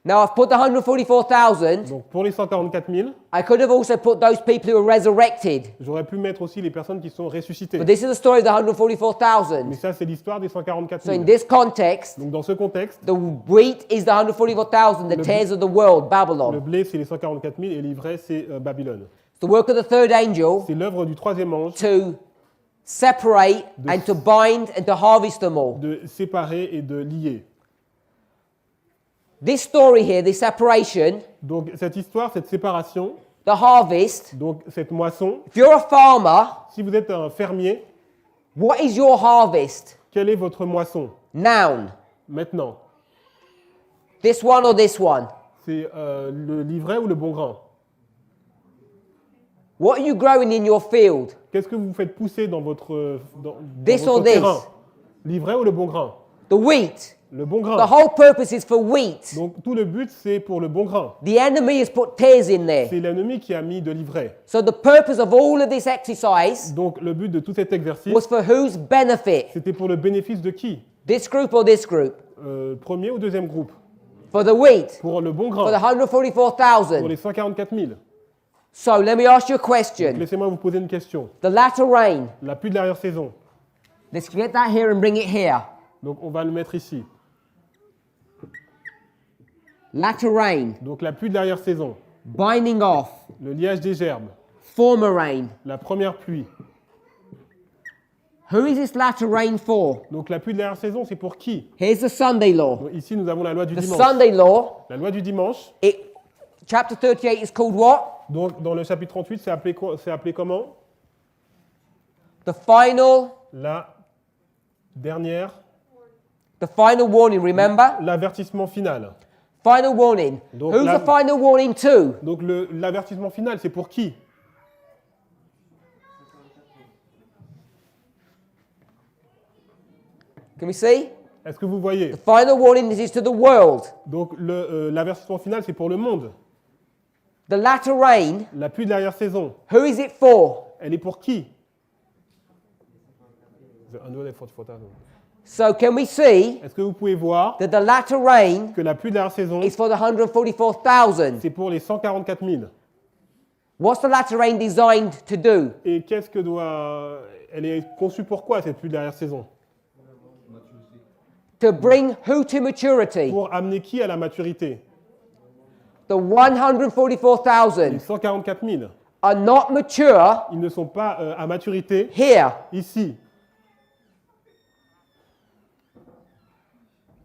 Now I've put the 144,000. Donc pour les 144 000, I could have also put those people who were resurrected. j'aurais pu mettre aussi les personnes qui sont ressuscitées. But this is the story of the Mais 144,000. ça, c'est l'histoire des 144 So in 000. this context, Donc dans ce contexte, the wheat is the 144,000, the tares of the world, le Babylon. blé, c'est les 144 000 et l'ivraie, c'est Babylone. It's the work of the third angel C'est l'œuvre du troisième ange to separate and to bind and to harvest them all. de séparer et de lier. This story here, this separation, Donc cette histoire, cette séparation, the harvest, Donc cette moisson, if you're a farmer, si vous êtes un fermier, what is your harvest? quelle est votre moisson? Noun. Maintenant, This one or this one? c'est le livret ou le bon grain? What are you growing in your field? Qu'est-ce que vous faites pousser dans votre, dans This votre or this? terrain? Livret ou le bon grain? The wheat. Le bon The grain. whole purpose is for wheat. Donc tout le but, c'est pour le bon grain. The enemy has put tares in there. C'est l'ennemi qui a mis de livret. So the purpose of all of this exercise Donc le but de tout cet exercice, was for whose benefit? c'était pour le bénéfice de qui? This group or this group? Premier ou deuxième groupe? For the wheat? Pour le bon For the grain. Pour 144,000? les 144 000. So let me ask you a question. Laissez-moi vous poser une question. The latter rain. La pluie de l'arrière-saison. Let's get that here and bring it here. Donc on va le mettre ici. Latter rain. Donc la pluie de l'arrière-saison. Binding off. Le liage des gerbes. Former rain. La première pluie. Who is this latter rain for? Donc la pluie de l'arrière-saison, c'est pour qui? Here's the Sunday law. Donc, ici, nous avons la loi du The dimanche. Sunday law, La loi du dimanche. chapter 38 is called what? Donc dans le chapitre 38, c'est appelé comment? The final warning, remember? L'avertissement final. Final warning. Donc, Who's the final warning to? Donc l'avertissement final, c'est pour qui? Can we see? Est-ce que vous voyez? The final warning is to the world. Donc l'avertissement final, c'est pour le monde. The latter rain, La pluie de l'arrière-saison, who is it for? elle est pour qui? The 144,000. So can we see Est-ce que vous pouvez voir that the latter rain que la pluie de l'arrière-saison, is for the 144,000? c'est pour les 144 000? What's the latter rain designed to do? Et qu'est-ce que doit... Elle est conçue pour quoi, cette pluie de l'arrière-saison? To bring who to maturity? Pour amener qui à la maturité? The 144,000 Les 144 000, are not mature ils ne sont pas à maturité here. ici.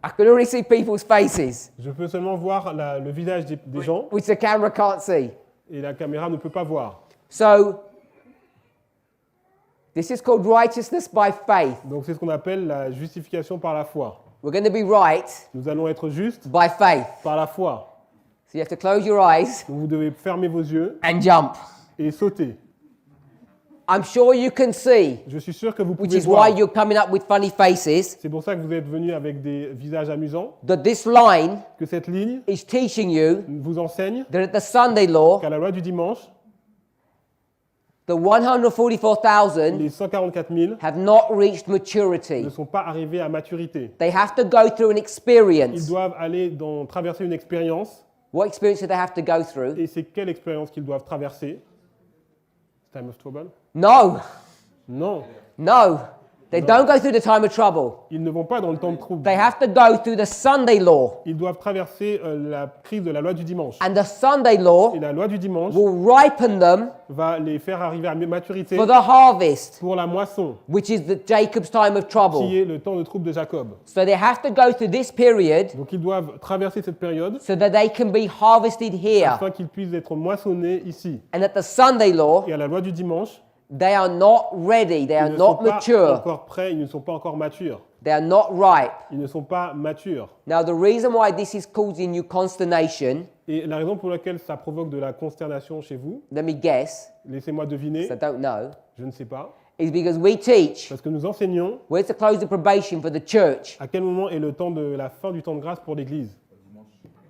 I can already see people's faces, Je peux seulement voir le visage des gens which the camera can't see. et la caméra ne peut pas voir. So, this is called righteousness by faith. Donc c'est ce qu'on appelle la justification par la foi. We're going to be right Nous allons être justes by faith. par la foi. So you have to close your eyes Donc vous devez fermer vos yeux and jump. et sauter. I'm sure you can see, Je suis sûr que vous which pouvez is voir. why you're coming up with funny faces, C'est pour ça que vous êtes venus avec des visages amusants, that this line que cette ligne is teaching you vous enseigne that at the Sunday law, qu'à la loi du dimanche, the 144,000 les 144 000 have not reached maturity. ne sont pas arrivés à maturité. They have to go through an Ils experience. doivent aller traverser une expérience. What experience do they have to go through? Et c'est quelle expérience qu'ils doivent traverser? Time of trouble? No, Non, no. They don't go through the time of trouble. ils ne vont pas dans le temps de trouble. They have to go through the Sunday law. Ils doivent traverser la crise de la loi du dimanche. And the Sunday law Et la loi du dimanche will ripen them va les faire arriver à maturité for the harvest, pour la moisson, which is the Jacob's time of trouble. qui est le temps de trouble de Jacob. So they have to go through this period Donc ils doivent traverser cette période so that they can be harvested here. afin qu'ils puissent être moissonnés ici. And at the Sunday law, Et à la loi du dimanche, they are not ready. They are ils ne sont not pas mature. encore prêts, ils ne sont pas encore matures. They are not ripe. Ils ne sont pas matures. Now, the reason why this is causing you consternation, Et la raison pour laquelle ça provoque de la consternation chez vous, let me guess, laissez-moi deviner, 'cause I don't know, je ne sais pas, is because we teach parce que nous enseignons where's the close of probation for the church? à quel moment est le temps de la fin du temps de grâce pour l'Église,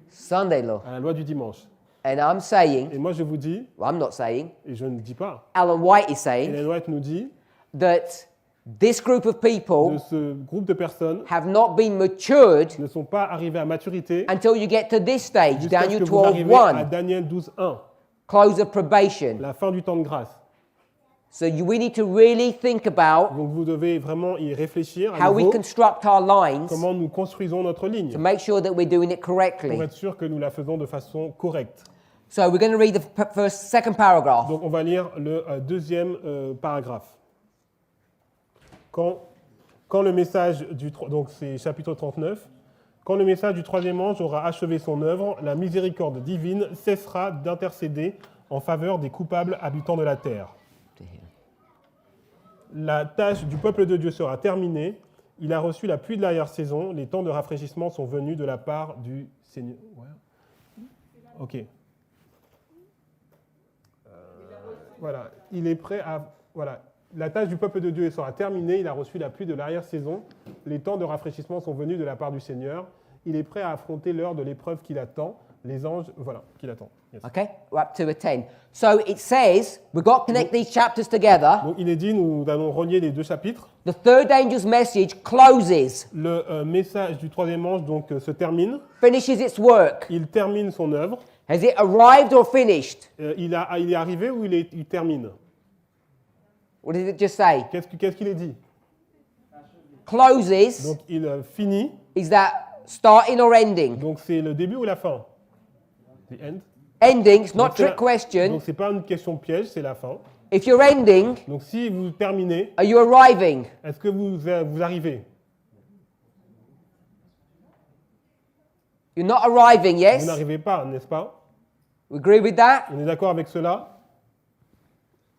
Sunday law. à la loi du dimanche. And I'm saying, Et moi je vous dis, well, I'm not saying, et je ne dis pas, Alan White is saying Ellen White nous dit, that this group of de people ce groupe de personnes have not been matured ne sont pas arrivés à maturité until you get to this stage, jusqu'à ce Daniel que vous arrivez à 12:1, Daniel 12:1, close of probation. la fin du temps de grâce. So we need to really think about Donc vous devez vraiment y réfléchir à how we nouveau, construct our lines comment nous construisons notre ligne, to make sure that we're doing it pour correctly. être sûr que nous la faisons de façon correcte. So we're going to read the second paragraph. Donc on va lire le deuxième paragraphe. Quand le message donc c'est chapitre 39, quand le message du troisième ange aura achevé son œuvre, la miséricorde divine cessera d'intercéder en faveur des coupables habitants de la terre. La tâche du peuple de Dieu sera terminée. Il a reçu la pluie de l'arrière-saison. Les temps de rafraîchissement sont venus de la part du Seigneur. Ouais. Ok. Voilà. Il est prêt à... Voilà. La tâche du peuple de Dieu sera terminée. Il a reçu la pluie de l'arrière-saison. Les temps de rafraîchissement sont venus de la part du Seigneur. Il est prêt à affronter l'heure de l'épreuve qui l'attend. Les anges, voilà, qui l'attend. Yes. Okay, we're up to a 10. So it says, we've got to connect these chapters together. Donc il est dit, nous allons relier les deux chapitres. The third angel's message closes, Le message du troisième ange donc se termine. finishes its work. Il termine son œuvre. Has it arrived or finished? Il est arrivé ou il termine? What does it just say? Qu'est-ce qu'il est dit? Closes, Donc il finit. is that starting or ending? Donc c'est le début ou la fin? The end. Ending, it's not Donc, c'est trick question. Donc c'est pas une question piège, c'est la fin. If you're ending, Donc si vous terminez, are you arriving? est-ce que vous arrivez? You're not arriving, Vous yes? n'arrivez pas, n'est-ce pas? We agree with that? On est d'accord avec cela?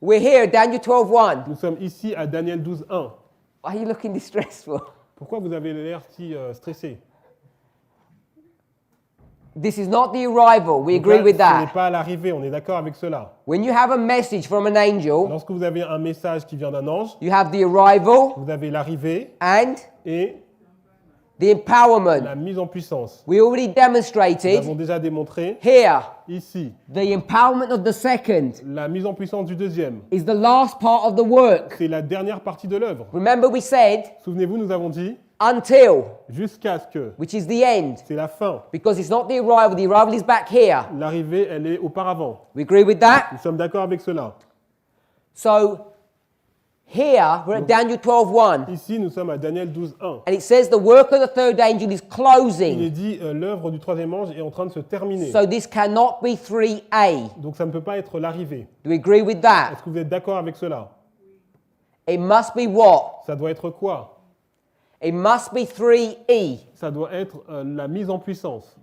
We're here, Daniel 12:1. Nous sommes ici à Daniel 12:1. Why are you looking distressful? Pourquoi vous avez l'air si stressé? This is not the arrival. We Donc agree là, with ce n'est that. pas à l'arrivée, on est d'accord avec cela. When you have a message from an angel, Lorsque vous avez un message qui vient d'un ange, you have the arrival vous avez l'arrivée and et the empowerment. la mise en puissance. We already Nous demonstrated avons déjà démontré here. ici. The empowerment of the second La mise en puissance du deuxième, is the last part of the work. c'est la dernière partie de l'œuvre. Remember we said Souvenez-vous, nous avons dit until, jusqu'à ce que, which is the end, c'est la fin. because it's not the arrival is back here. L'arrivée, elle est auparavant. We agree with that? Nous sommes d'accord avec cela. So here we're at Daniel 12:1, Ici, nous sommes à Daniel 12:1. and it says the work of the third angel is Il est closing. dit l'œuvre du troisième ange est en train de se terminer. So this cannot be 3A. Donc ça ne peut pas être l'arrivée. Do we agree with that? Est-ce que vous êtes d'accord avec cela? It must be what? Ça doit être quoi? It must be 3E. Ça doit être la mise en puissance.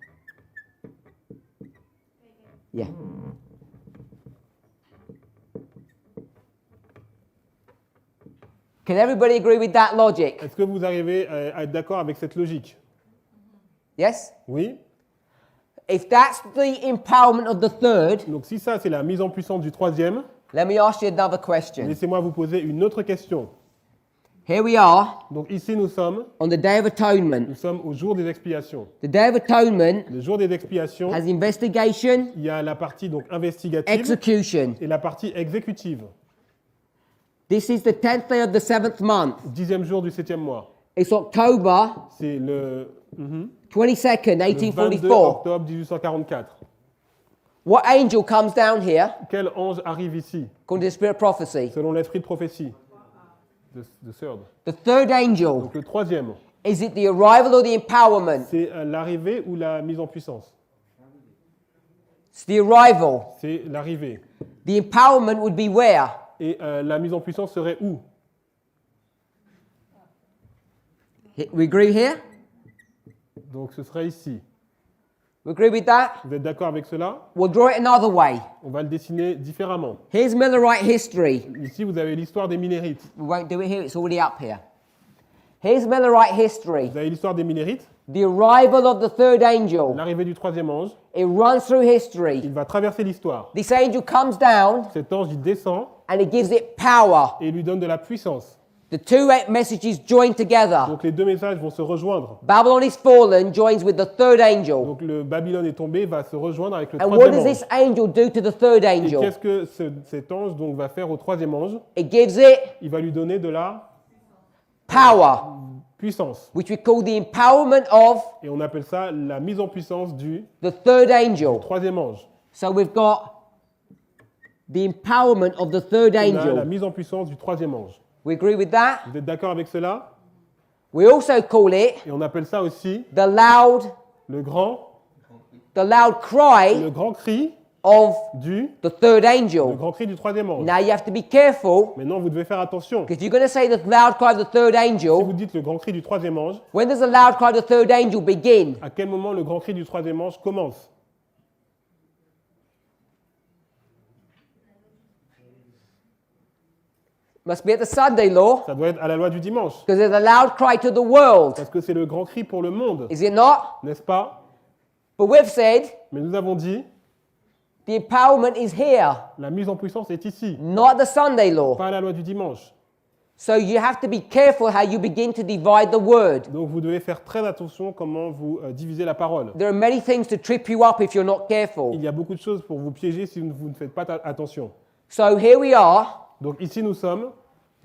Yeah. Can everybody agree with that logic? Est-ce que vous arrivez à être d'accord avec cette logique? Yes? Oui? If that's the empowerment of the third, Donc si ça, c'est la mise en puissance du troisième, let me ask you another question. laissez-moi vous poser une autre question. Here we are Donc ici, nous sommes on the Day of Atonement. au jour des expiations. The Day of Atonement Le jour des expiations, has investigation, il y a la partie donc investigative execution. et la partie exécutive. This is the 10th day of the 7th month. 10e jour du 7e mois. It's October C'est le 22nd, le 22 1844. octobre 1844. What angel comes down here, Quel ange arrive ici, according to the Spirit of Prophecy? selon l'esprit de prophétie? The third. The third angel, Donc le troisième, is it the arrival or the empowerment? c'est l'arrivée ou la mise en puissance? It's the arrival. C'est l'arrivée. The empowerment would be where? Et la mise en puissance serait où? We agree here? Donc ce serait ici. We agree with that? Vous êtes d'accord avec cela? We'll draw it another way. On va le dessiner différemment. Here's Millerite history. Ici, vous avez l'histoire des Millérites. We won't do it here, it's already up here. Here's Millerite history. Vous avez l'histoire des Millérites, The arrival of the third angel. l'arrivée du troisième ange. It runs through history. Il va traverser l'histoire. This angel comes down Cet ange, il descend and it gives it power. et il lui donne de la puissance. The two messages join together. Donc les deux messages vont se rejoindre. Babylon is fallen joins with the third angel. Donc le Babylone est tombé va se rejoindre avec le And what troisième does ange. this angel do to the third Et angel? qu'est-ce que cet ange donc va faire au troisième ange? It gives it Il va lui donner de la power, puissance. which we call the empowerment of Et on appelle ça la mise en puissance du the third angel. troisième ange. So we've got the empowerment of the third On a la angel. mise en puissance du troisième ange. We agree with that? Vous êtes d'accord avec cela? We also call it Et on appelle ça aussi the loud le grand cry cri of du the third le angel. grand cri du troisième ange. Now you have to be careful, Maintenant, vous devez faire attention. because you're going to say the loud cry of the third Si angel. vous dites le grand cri du troisième ange, When does the loud cry of the third angel begin? à quel moment le grand cri du troisième ange commence? must be at the Sunday law Ça doit être à la loi du dimanche. because it's a loud cry to the world. Parce que c'est le grand cri pour le monde, Is it not? n'est-ce pas? But we've said Mais nous avons dit, the empowerment is here, la mise en puissance est ici, not the Sunday law. pas à la loi du dimanche. So you have to be careful how you begin to divide the word. Donc vous devez faire très attention comment vous divisez la parole. There are many things to trip you up if you're not careful. Il y a beaucoup de choses pour vous piéger si vous ne faites pas attention. So here we are, Donc ici nous sommes,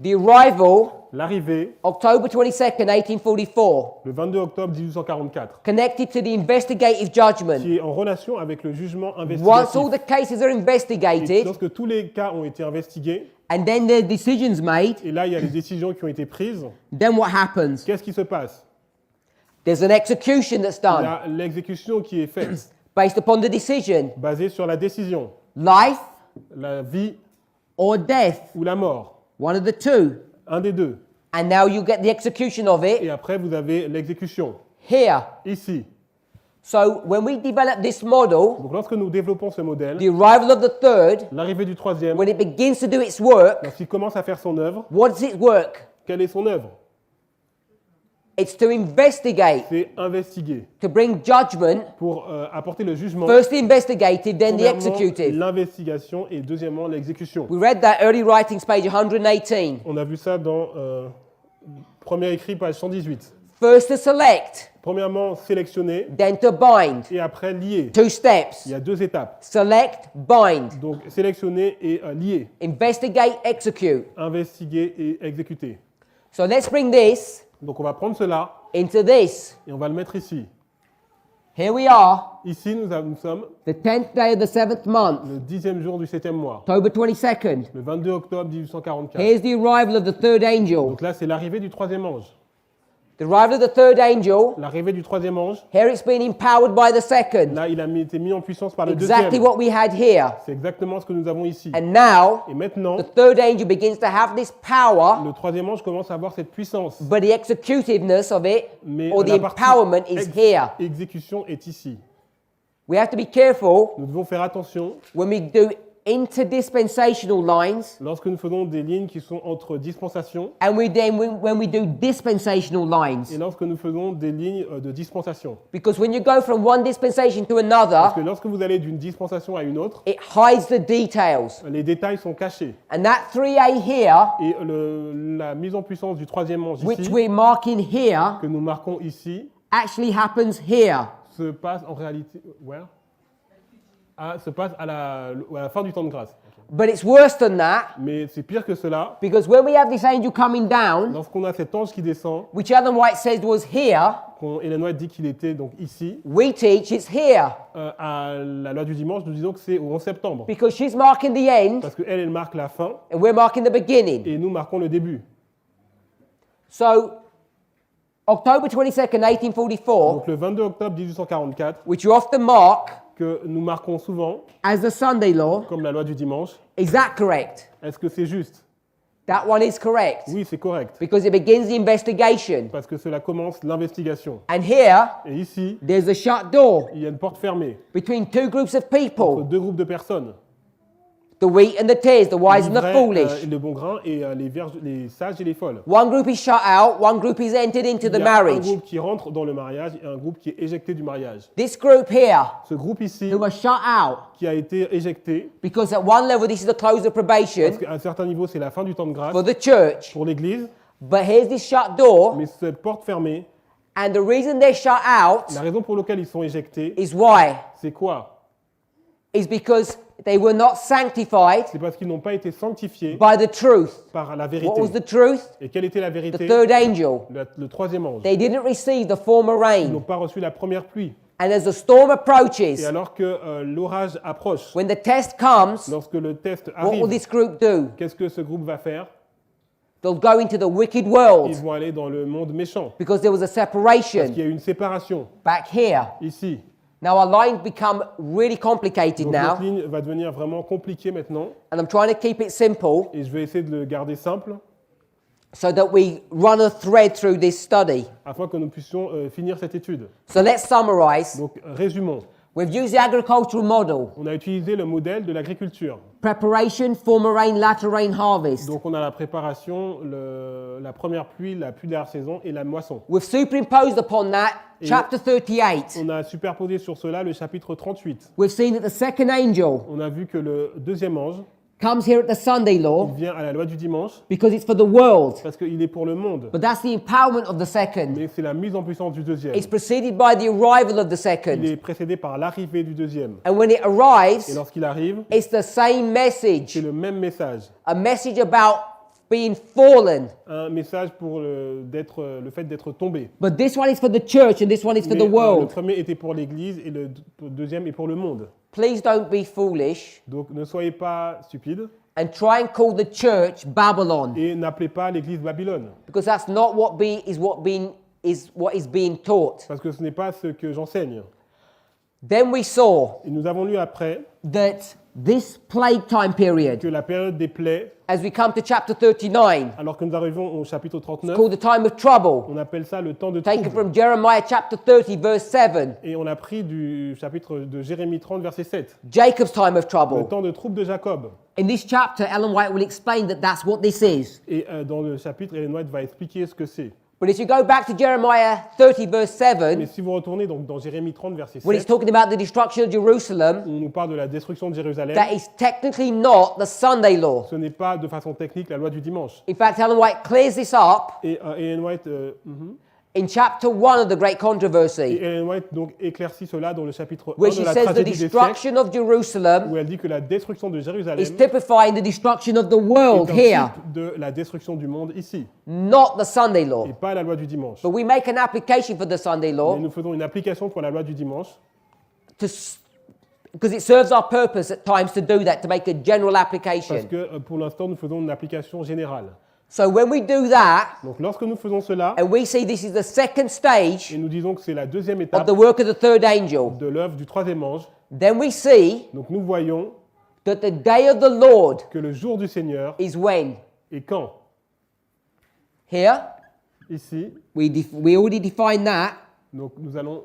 the arrival, l'arrivée, October 22nd, 1844, le 22 octobre 1844, connected to the investigative judgment. qui est en relation avec le jugement Once all investigatif. the cases are Et investigated lorsque tous les cas ont été investigués, and then the decisions made, et là il y a les décisions qui ont été prises, then what happens? qu'est-ce qui se passe? There's an execution that's Il y done a l'exécution qui est faite, based upon the decision, basée sur la décision, life la vie or death, ou la mort, one of the two. un des deux. And now you get the execution of it Et après vous avez l'exécution, here. ici. So when we develop this model, Donc lorsque nous développons ce modèle, the arrival of the third, l'arrivée du troisième, when it begins to do its work, lorsqu'il commence à faire son œuvre, what does it work? quelle est son œuvre? It's to investigate, C'est investiguer to bring judgment, pour apporter le jugement. first the investigative, then the Premièrement, executive. l'investigation et deuxièmement l'exécution. We read that early writings, page 118. On a vu ça dans premier écrit, page 118. First to select, Premièrement, sélectionner then to bind. et après lier. Two steps. Il y a deux étapes. Select, bind. Donc sélectionner et lier. Investigate, execute. Investiguer et exécuter. So let's bring this Donc on va prendre cela into this. et on va le mettre ici. Here we are, Ici, nous sommes the 10th day of the 7th month, le 10e jour du 7e mois, October 22nd. le 22 octobre 1844. Here's the arrival of the third angel. Donc là, c'est l'arrivée du troisième ange. The arrival of the third angel, L'arrivée du troisième ange, here it's been empowered by the second. là, il a été mis en puissance par le Exactly deuxième. what we had here. C'est exactement ce que nous avons ici. And now, Et maintenant, the third angel begins to have this power, le troisième ange commence à avoir cette puissance. but the executiveness of it, Mais or the la partie empowerment, is here. exécution est ici. We have to be careful Nous devons faire attention when we do interdispensational lines, lorsque nous faisons des lignes qui sont entre dispensations and when we do dispensational lines. et lorsque nous faisons des lignes de dispensation. Because when you go from one dispensation to Parce another, que lorsque vous allez d'une dispensation à une autre, it hides the details. les détails sont cachés. And that 3A here, Et la mise en puissance du troisième ange which ici, we're marking here, que nous marquons ici, actually happens here. se passe en réalité se passe à la fin du temps de grâce. But it's worse than that, Mais c'est pire que cela. because when we have this angel coming down, Lorsqu'on a cet ange qui descend, which Ellen White says was here, Hélène White dit qu'il était donc ici, we teach it's here. à la loi du dimanche, nous disons que c'est au 11 septembre. Because she's marking the end, Parce qu'elle, elle marque la fin and we're marking the beginning. et nous marquons le début. So, October 22nd, 1844, Donc le 22 octobre 1844, which you often mark que nous marquons souvent as the Sunday law, comme la loi du dimanche, is that correct? est-ce que c'est juste? That one is correct. Oui, c'est correct. Because it begins the investigation. Parce que cela commence l'investigation. And here, Et ici, there's a shut door il y a une porte fermée between two groups of entre people, deux groupes de personnes. the wheat and the tares, the wise and the L'ivraie, foolish. le bon grain et les sages et les folles. One group is shut out, one group is entered into the Il y a un marriage. groupe qui rentre dans le mariage et un groupe qui est éjecté du mariage. This group here, Ce groupe ici, who are shut out, qui a été éjecté, because at one level this is the close of parce probation qu'à un certain niveau, c'est la fin du temps de grâce for the church, pour l'Église, but here's this shut door, mais cette porte fermée, and the reason they're shut out la raison pour laquelle ils sont éjectés, is why? c'est quoi? Is because they were not sanctified C'est parce qu'ils n'ont pas été sanctifiés by the truth. par la What vérité. was the truth? Et quelle était la The vérité? third angel. Le troisième ange. They didn't receive the former Ils n'ont rain. pas reçu la première pluie. And as the storm Et approaches, alors que l'orage approche, when the test comes, lorsque le test what will arrive, this group do? qu'est-ce que ce groupe va faire? They'll go into the wicked world Ils vont aller dans le monde méchant. because there was a Parce qu'il separation y a une séparation back here. ici. Now our lines become really complicated Donc now, notre ligne va devenir vraiment compliquée maintenant. and I'm trying to keep it simple Et je vais essayer de le garder simple so that we run a thread through this study. afin que nous puissions finir cette étude. So let's summarize. Donc résumons. We've used the agricultural model. On a utilisé le modèle de l'agriculture. Preparation, former rain, latter rain, harvest. Donc on a la préparation, la première pluie, la pluie de la saison et la moisson. We've superimposed upon that Et chapter 38. On a superposé sur cela le chapitre 38. We've seen that the second angel On a vu que le deuxième ange, comes here at the Sunday il law vient à la loi du dimanche because it's for the world. parce qu'il est pour le monde. But that's the empowerment of the second. Mais c'est la mise en puissance du deuxième. It's preceded by the arrival of the Il second. est précédé par l'arrivée du deuxième. And when it Et arrives, lorsqu'il arrive, it's the same message. c'est le même message. A message about being fallen. Un message pour le fait d'être tombé. But this one is for the church and this one is for Mais, the le world. premier était pour l'Église et le deuxième est pour le monde. Please don't be foolish Donc ne soyez pas stupides and try and call the church Babylon, et n'appelez pas l'Église Babylone. because that's not what is being taught. Parce que ce n'est pas ce que j'enseigne. Then we saw Et nous avons lu après that this plague time period, que la période des plaies, as we come to chapter 39, alors que nous arrivons au chapitre 39, called the time of trouble, on appelle ça le temps de taken trouble. from Jeremiah chapter 30, verse 7, Et on a pris du chapitre de Jérémie 30, verset 7. Jacob's time of Le trouble. temps de trouble de Jacob. In this chapter, Ellen White will explain that that's what this is. Et dans le chapitre, Ellen White va expliquer ce que c'est. But if you go back to Jeremiah 30, verse Mais 7, si vous retournez donc dans Jérémie 30, verset when it's 7, talking about the destruction of Jerusalem, on nous parle de la destruction de Jérusalem. that is technically not the Sunday law. Ce n'est pas de façon technique la loi du dimanche. In fact, Ellen White clears this up Et Ellen White, in chapter 1 of the Great et Controversy, Ellen White donc éclaircit cela dans le chapitre 1 where de she la says the tragédie des siècles, destruction of Jerusalem où elle dit que la destruction de Jérusalem is typifying the destruction of the world est un here, type de la destruction du monde ici, not the Sunday law. et pas la loi du dimanche. But we make an application for the Sunday Mais law nous faisons une application pour la loi du dimanche, because it serves our purpose at times to do that, to make a general parce application. que pour l'instant, nous faisons une application générale. So when we do that, Donc lorsque nous faisons cela, and we see this is the second stage et nous disons que c'est la deuxième of étape the work of the third angel, de l'œuvre du troisième ange, then we see donc nous voyons that the day of the Lord que le jour du Seigneur is when? est quand? Here, Ici, we already defined that. donc nous allons,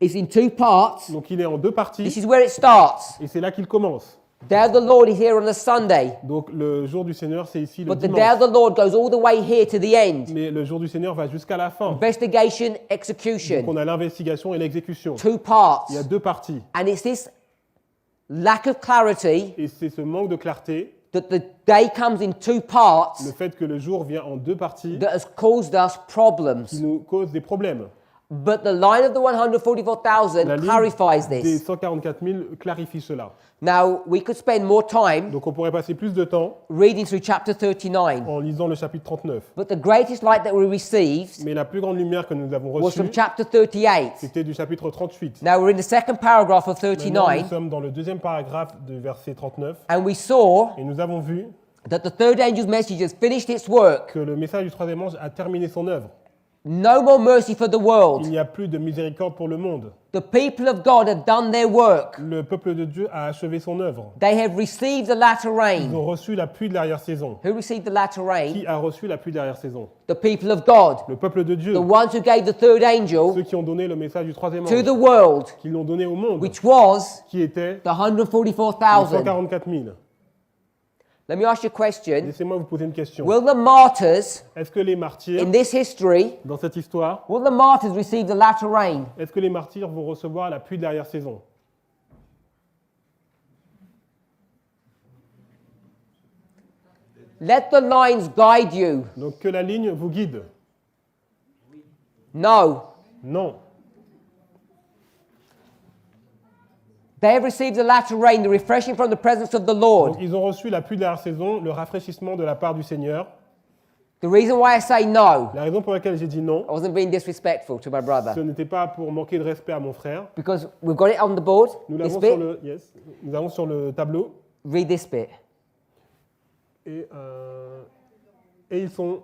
It's in two parts. donc il est en deux This parties, is where it starts. et c'est là qu'il commence. Day of the Lord is here on a Sunday, Donc le jour du Seigneur, c'est ici le but the day of dimanche. the Lord goes all the way here to the end. Mais le jour du Seigneur va jusqu'à la fin. Investigation, Donc execution. on a l'investigation et l'exécution. Two parts. Il y a deux parties. And it's this lack of clarity Et c'est ce manque de clarté, that the day comes in two parts le fait que le jour vient en deux parties, that has caused us qui problems. nous cause des problèmes. But the line of the 144,000 La ligne clarifies des this. 144 000 clarifie cela. Now, we could spend more time Donc on pourrait passer plus de temps reading through chapter 39. en lisant le chapitre 39. But the greatest light that we received Mais la plus grande lumière que nous avons was reçue, from chapter 38. c'était du chapitre 38. Now, we're in the second paragraph of Maintenant, 39, nous sommes dans le deuxième paragraphe du verset 39. and we saw Et nous avons vu that the third angel's message has finished its work. que le message du troisième ange a terminé son œuvre. No more mercy for the Il world. n'y a plus de miséricorde pour le monde. The people of God have done their work. Le peuple de Dieu a achevé son œuvre. They have received the latter Ils rain. ont reçu la pluie de l'arrière-saison. Who received the latter rain? Qui a reçu la pluie de l'arrière-saison? The people of God. Le peuple de Dieu. The ones who gave the third angel Ceux qui ont donné le message du troisième to ange. the world, Qui l'ont donné au monde. which was Qui était the 144,000. 144 000. Let me ask you a question. Laissez-moi vous poser une question. Will the martyrs Est-ce que les martyrs, in this history, dans cette histoire, will the martyrs receive the latter rain? est-ce que les martyrs vont recevoir la pluie de l'arrière-saison? Let the lines guide you. Donc que la ligne vous guide? No. Non. They have received the latter rain, the refreshing from the presence of the Lord. Donc ils ont reçu la pluie de l'arrière-saison, le rafraîchissement de la part du Seigneur. The reason why I say no, La raison pour laquelle j'ai dit non, I wasn't being disrespectful to my ce brother, n'était pas pour manquer de respect à mon frère. because we've got it on the board, Nous this l'avons bit. sur le, yes, nous avons sur le tableau Read this bit. et ils sont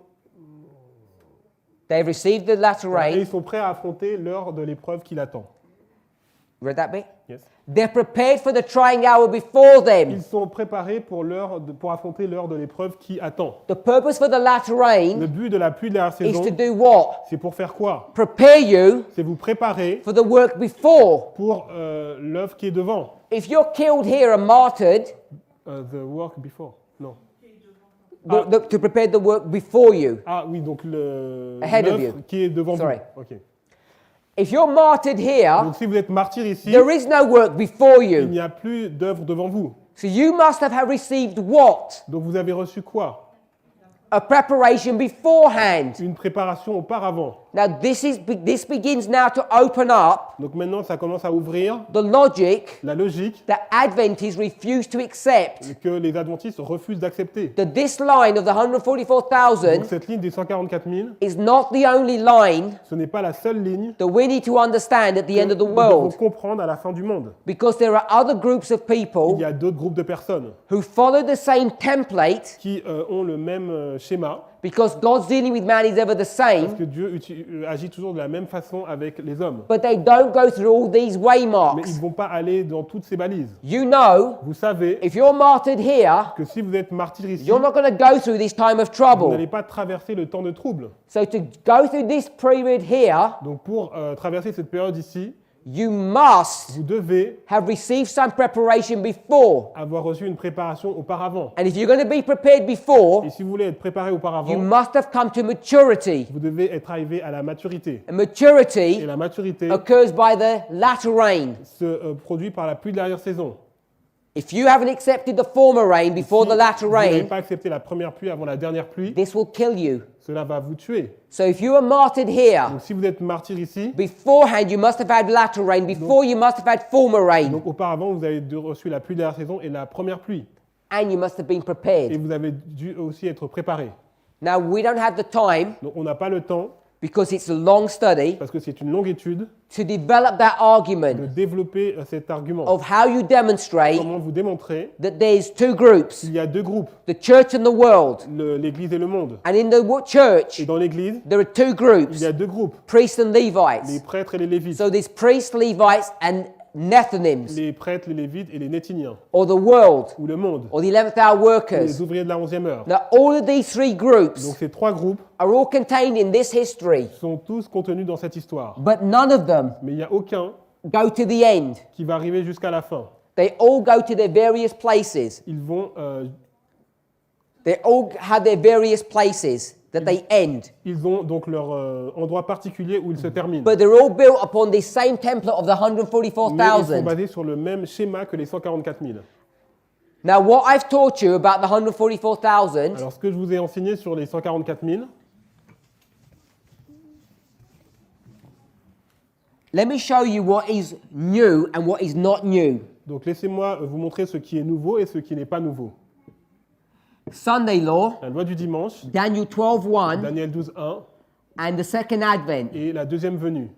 They have received the latter et rain. ils sont prêts à affronter l'heure de l'épreuve qui l'attend. Read that bit? Yes. They're prepared for the trying hour before them. Ils sont préparés pour affronter l'heure de l'épreuve qui attend. The purpose for the latter Le rain but de la pluie de la is saison, to do what? c'est pour faire quoi? Prepare you C'est vous préparer for the work before. pour l'œuvre qui est devant. If you're killed here and martyred, The work before. Non. to prepare the work before you. Ah oui, donc Ahead of l'œuvre you. qui est devant Sorry. vous. Ok. If you're martyred here, Donc si vous êtes martyr ici, there is no work before il you. n'y a plus d'œuvre devant vous. So you must have received what? Donc vous avez reçu quoi? A preparation beforehand. Une préparation auparavant. Now this begins now to open up Donc maintenant, ça commence à ouvrir the logic la logique that Adventists refuse to accept. que les adventistes refusent d'accepter. That this line of the Donc 144,000 cette ligne des 144 000, is not the only line ce n'est pas la seule ligne that we need to understand at the end of the que nous devons world. comprendre à la fin du monde. Because there are other groups of Il people y a d'autres groupes de personnes who follow the same template qui ont le même schéma, because God's dealing with man is ever the parce same, que Dieu agit toujours de la même façon avec les hommes. but they don't go through all these Mais ils waymarks. ne vont pas aller dans toutes ces balises. You know, Vous savez if you're martyred here, que si vous êtes martyr ici, you're not going to go through this time of vous trouble. n'allez pas traverser le temps de trouble. So to go through this period here, Donc pour traverser cette période ici, you must vous devez have received some preparation before. avoir reçu une préparation auparavant. And if you're going to be prepared before, Et si vous voulez être préparé you auparavant, must have come to maturity. vous devez être arrivé à la maturité. And maturity Et la maturité occurs by the latter rain. se produit par la pluie de l'arrière-saison. If you haven't accepted the former rain before Si the latter vous n'avez rain, pas accepté la première pluie avant la dernière pluie, this will kill you. cela va vous tuer. So if you are martyred here, Donc si vous êtes martyr ici, beforehand you must have had latter rain, before you must have had former rain, donc auparavant vous avez reçu la pluie de l'arrière-saison et la première pluie. and you must have been Et prepared. vous avez dû aussi être préparé. Now we don't have the time, Donc on n'a pas le temps, because it's a long study, parce que c'est une longue étude, to develop that de argument développer cet argument. of how you demonstrate Comment vous démontrer that there's two groups, qu'il y a deux groupes, the church and the world. l'Église et le monde. And in the church, Et dans l'Église, there are two il groups, y a deux groupes, priests and les Levites. prêtres et les Lévites. So there's priests, Levites, and Nethinims, Les prêtres, les Lévites et les Nétiniens, or the world, ou le monde, or the 11th hour les workers. ouvriers de la 11e heure. Now, all of these three groups Donc ces trois groupes are all contained in this history, sont tous contenus dans cette histoire. but none of them Mais il n'y a aucun go to the end. qui va arriver jusqu'à la fin. They all go to their various places. Ils vont, They all have their various places that they end. ils ont donc leur endroit particulier où ils se terminent. But they're all built upon this same template of the Mais ils sont 144,000. basés sur le même schéma que les 144 000. Now, what I've taught you about the 144,000 Alors ce que je vous ai enseigné sur les 144 000, let me show you what is new and what is not new. donc laissez-moi vous montrer ce qui est nouveau et ce qui n'est pas nouveau. Sunday law, La loi du dimanche, Daniel 12:1, Daniel 12:1 and the second advent, et la deuxième venue,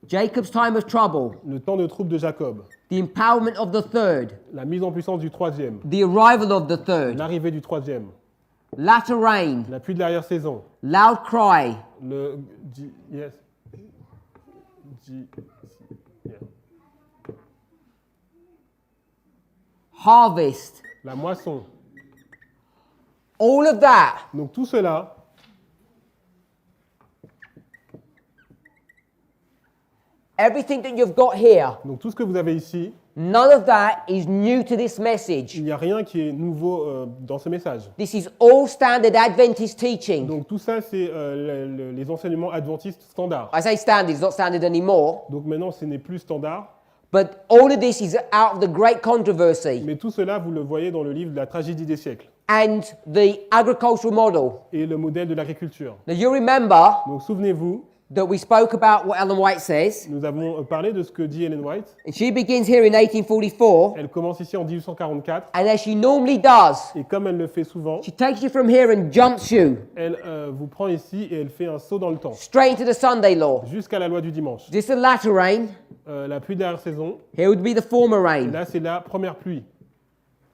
Jacob's time of trouble, le temps de trouble de Jacob, the empowerment of the third, la mise en puissance du troisième, the arrival of the third, l'arrivée du troisième, latter rain, la pluie de l'arrière-saison, loud cry, le yeah. harvest, la moisson. all of that Donc tout cela, everything that you've got here, donc tout ce que vous avez ici, none of that is new to this message. il n'y a rien qui est nouveau dans ce message. This is all standard Adventist teaching. Donc tout ça, c'est les enseignements adventistes standards. I say standard, it's not standard anymore. Donc maintenant, ce n'est plus standard, But all of this is out of the great controversy mais tout cela, vous le voyez dans le livre de la Tragédie des siècles and the agricultural model. et le modèle de l'agriculture. Now you remember Donc souvenez-vous, that we spoke about what Ellen White says, nous avons parlé de ce que dit Ellen White. and she begins here in 1844, Elle commence ici en 1844 and as she normally does, et comme elle le fait souvent, she takes you from here and jumps you elle vous prend ici et elle fait un saut dans le temps straight into the Sunday law. jusqu'à la loi du dimanche. This is the latter rain, La pluie d'arrière-saison, here would be the former rain. là c'est la première pluie.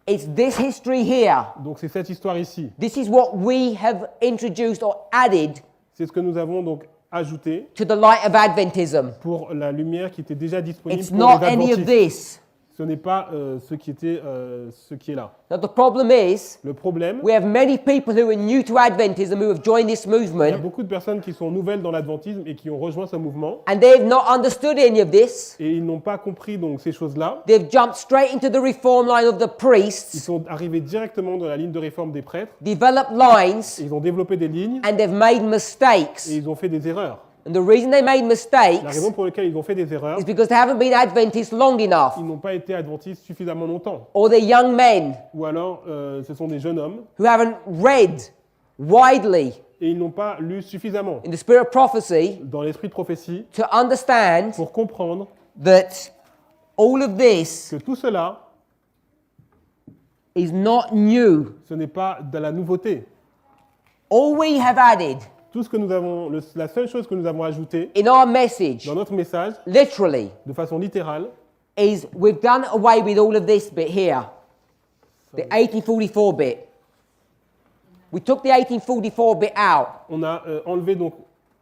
It's this history here. Donc c'est cette histoire ici. This is what we have introduced or added C'est ce que nous avons donc ajouté to the light of Adventism. pour la lumière qui était déjà disponible It's pour not les any of adventistes. this. Ce n'est pas ce qui est là. Now, the problem is Le problème, we have many people who are new to Adventism who have joined this il y a movement beaucoup de personnes qui sont nouvelles dans l'adventisme et qui ont rejoint ce mouvement and they've not understood any of this. et ils n'ont pas compris donc ces choses-là. They've jumped straight into the reform line of the Ils priests, sont arrivés directement dans la ligne de réforme des prêtres. developed lines, Ils ont développé des lignes and they've made mistakes. et ils ont fait des erreurs. And the reason they made La mistakes raison pour laquelle ils ont fait des erreurs, is because they haven't been Adventists long enough, ils n'ont pas été adventistes suffisamment longtemps. or they're young men Ou alors, ce sont des jeunes hommes who haven't read widely et ils n'ont pas lu suffisamment in the spirit of prophecy dans l'esprit de prophétie to understand pour comprendre that all of this que tout cela, is not new. ce n'est pas de la nouveauté. All we have added Tout ce que nous avons, la seule chose que nous avons ajoutée in our message, dans notre message, literally, de façon littérale, is we've done away with all of this bit here, the 1844 bit. We took the 1844 bit out. on a enlevé donc.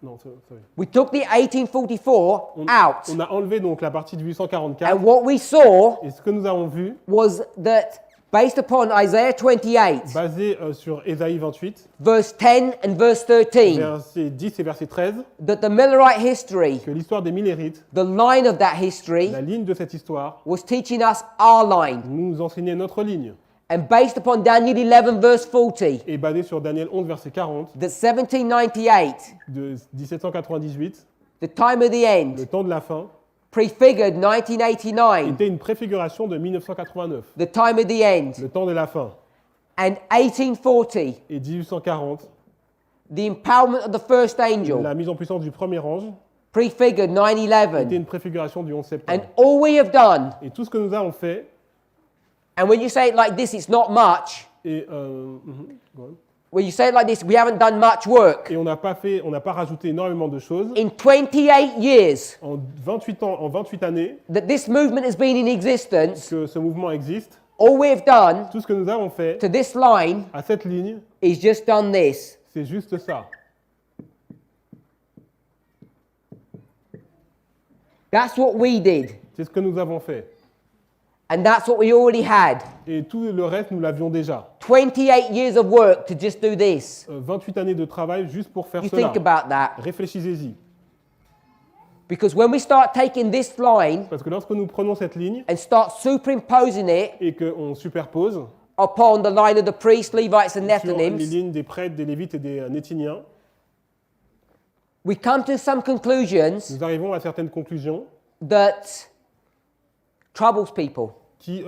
Non, sorry. We took the 1844 out. On a enlevé donc la partie de 844. And what we saw Et ce que nous avons vu, was that based upon Isaiah 28, basé sur Ésaïe 28, verse 10 and verse 13, verset 10 et verset 13, that the Millerite history, que l'histoire des Millérites, the line of that history, la ligne de cette histoire, was teaching us our line. nous enseignait notre ligne. And based upon Daniel 11 verse 40, Et basé sur Daniel 11, verset 40, that 1798, de 1798, the time of the le end, temps de la fin, prefigured 1989, était une préfiguration de 1989, the time of the end, le temps de la fin. and 1840, Et 1840, the empowerment of the first angel, la mise en puissance du premier ange, prefigured était 9/11. une préfiguration du 11 And septembre. all we have done, Et tout ce que nous avons fait, and when you say it like this, it's not much. et, When you say it like this, we haven't done much work. et on n'a pas rajouté énormément de choses. In 28 years En 28 années that this movement has been in existence, que ce mouvement existe, all we have done tout ce que nous avons fait to this line à cette ligne, is just done this. c'est juste ça. That's what we did. C'est ce que nous avons fait. And that's what we already had. Et tout le reste, nous l'avions déjà. 28 years of work to just do this. 28 années de travail juste pour faire You cela. think about that. Réfléchissez-y. Because when we start taking this line Parce que lorsque nous prenons cette ligne and start superimposing it et qu'on superpose upon the line of the priests, Levites, and sur les Nethinims, lignes des prêtres, des lévites et des nétiniens, we come to some conclusions nous arrivons à certaines conclusions that troubles people. qui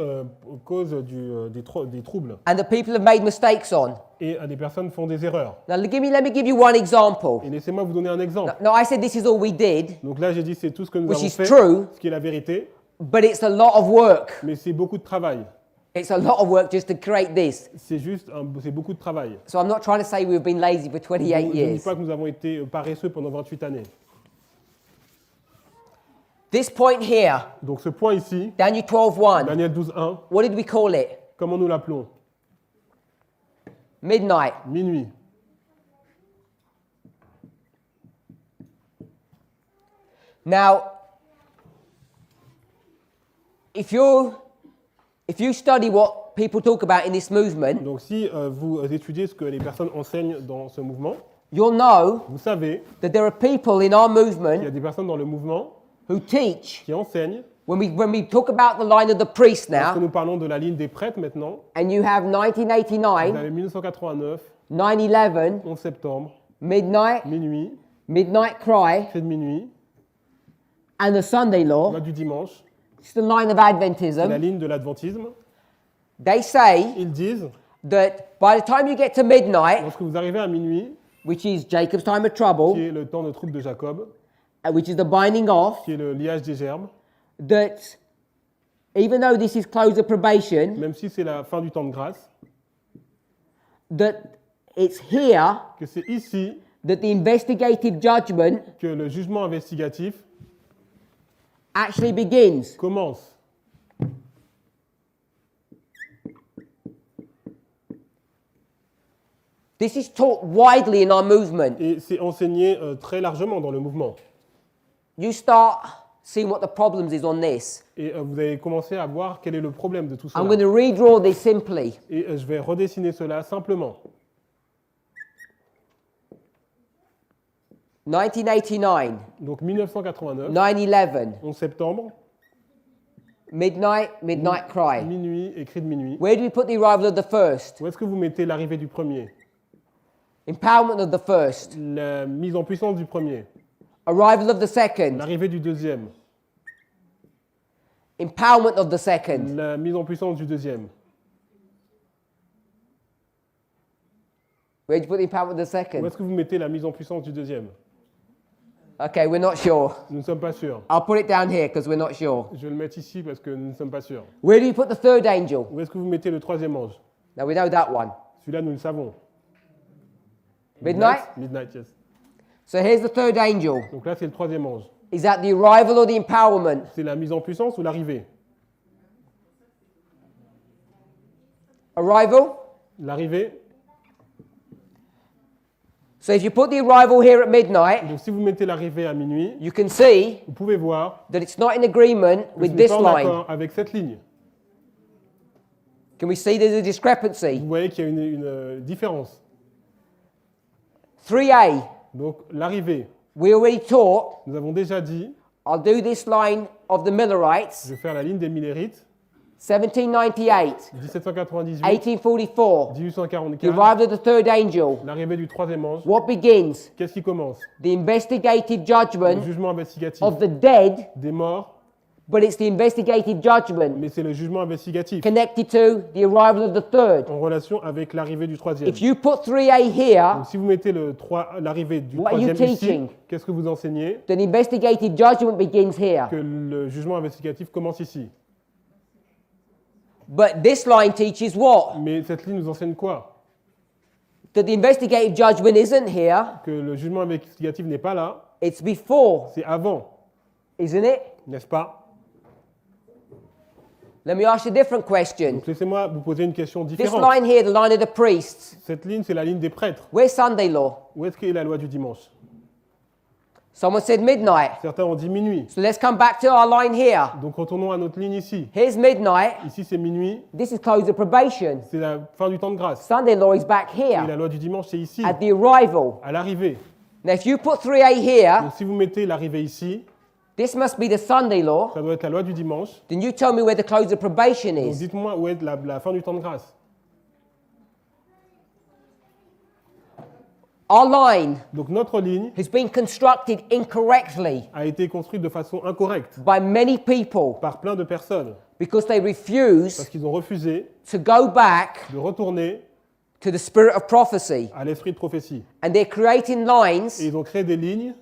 causent des troubles. And that people have made mistakes on. Et des personnes font des erreurs. Now, let me give you one example. Et laissez-moi vous donner un exemple. Now, I said this is all we did, Donc là, j'ai dit c'est tout ce que nous which avons is fait, true, ce qui est la vérité, but it's a lot of work. mais c'est beaucoup de travail. It's a lot of work just to create this. C'est beaucoup de travail. So I'm not trying to say we've been lazy for 28 Je ne dis years. pas que nous avons été paresseux pendant 28 années. This point here, Donc ce point ici, Daniel 12:1, Daniel 12.1, what did we call it? comment nous l'appelons? Midnight. Minuit. Now, if you study what people talk about in this movement, Donc si vous étudiez ce que les personnes enseignent dans ce mouvement, you'll know vous savez that there are people in our qu'il y a movement des personnes dans le mouvement who teach, qui enseignent. when we talk about the line of the priest Lorsque now, nous parlons de la ligne des prêtres maintenant, and you have vous 1989, avez 1989, 9/11, 11 septembre, midnight, minuit, midnight cry, fête de minuit, and the Sunday law, loi du dimanche, it's the line of c'est la Adventism. ligne de l'adventisme. They say Ils disent, that by the time you get to midnight, lorsque vous arrivez à minuit, which is Jacob's time of qui trouble, est le temps de trouble de Jacob, which is the binding off, qui est le liage des gerbes, that even though this is close of probation, même si c'est la fin du temps de grâce, that it's here que c'est ici that the investigative judgment que le jugement investigatif actually begins. commence. This is taught widely in our movement. Et c'est enseigné très largement dans le mouvement. You start seeing what the problems is on this. Et vous allez commencer à voir quel est le problème de tout I'm cela. going to redraw this simply. Et je vais redessiner cela simplement. 1989, Donc 1989, 9/11, 11 septembre, midnight cry. minuit et cri de minuit. Where do we put the arrival of the first? Où est-ce que vous mettez l'arrivée du premier? Empowerment of the first. La mise en puissance du premier. Arrival of the second. L'arrivée du deuxième. Empowerment of the second. La mise en puissance du deuxième. Where do you put the empowerment of the Où second? est-ce que vous mettez la mise en puissance du deuxième? Okay, we're not sure. Nous ne sommes pas sûrs. I'll put it down here because we're not sure. Je vais le mettre ici parce que nous ne sommes pas sûrs. Where do you put the third angel? Où est-ce que vous mettez le troisième ange? Now we know that one. Celui-là, nous le savons. Midnight? Midnight, yes. So here's the third angel. Donc là, c'est le troisième ange. Is that the arrival or the empowerment? C'est la mise en puissance ou l'arrivée? Arrival? L'arrivée. So if you put the arrival here at midnight, Donc si vous mettez l'arrivée à minuit, you can see vous pouvez voir that it's not in agreement que with ce n'est this pas en line. accord avec cette ligne. Can we see there's a discrepancy? Vous voyez qu'il y a une différence. 3a, Donc l'arrivée, we already taught, nous avons déjà dit, I'll do this line of the Millerites, je vais faire la ligne des Millérites, 1798, 1798, 1844, the 1844, arrival of the third angel. l'arrivée du troisième ange. What begins? Qu'est-ce qui commence? The investigative Le judgment jugement investigatif of the dead, des morts, but it's the investigative judgment mais c'est le jugement investigatif connected to the arrival of the third. en relation avec l'arrivée du troisième. If you put 3a here, Donc si vous mettez l'arrivée du What are you troisième ici, teaching? qu'est-ce que vous enseignez? then the investigative judgment begins here. Que le jugement investigatif commence ici. But this line teaches what? Mais cette ligne nous enseigne quoi? That the investigative judgment isn't here, Que le jugement investigatif n'est pas là, it's before, c'est avant, isn't it? n'est-ce pas? Let me ask you a different question. Donc laissez-moi vous poser une question This différente. line here, the line of the priests, Cette ligne, c'est la ligne des prêtres. where's Sunday law? Où est-ce qu'est la loi du dimanche? Someone said midnight. Certains ont dit minuit. So let's come back to our line here. Donc retournons à notre ligne ici. Here's midnight. Ici, c'est minuit, This is close of probation. c'est la fin du temps de grâce. Sunday law is back Et la here loi du dimanche, c'est ici, at the arrival. à l'arrivée. Now, if you put 3a here, Donc si vous mettez l'arrivée ici, this must be the Sunday law. ça doit être la loi du dimanche. Then you tell me where the close of probation Donc is. dites-moi où est la fin du temps de grâce. Our line Donc notre ligne has been constructed incorrectly a été construite de façon incorrecte by many people par plein de personnes because they parce refuse qu'ils ont refusé to go back de retourner to the spirit of prophecy. à l'esprit de prophétie. And they're creating Et lines ils ont créé des lignes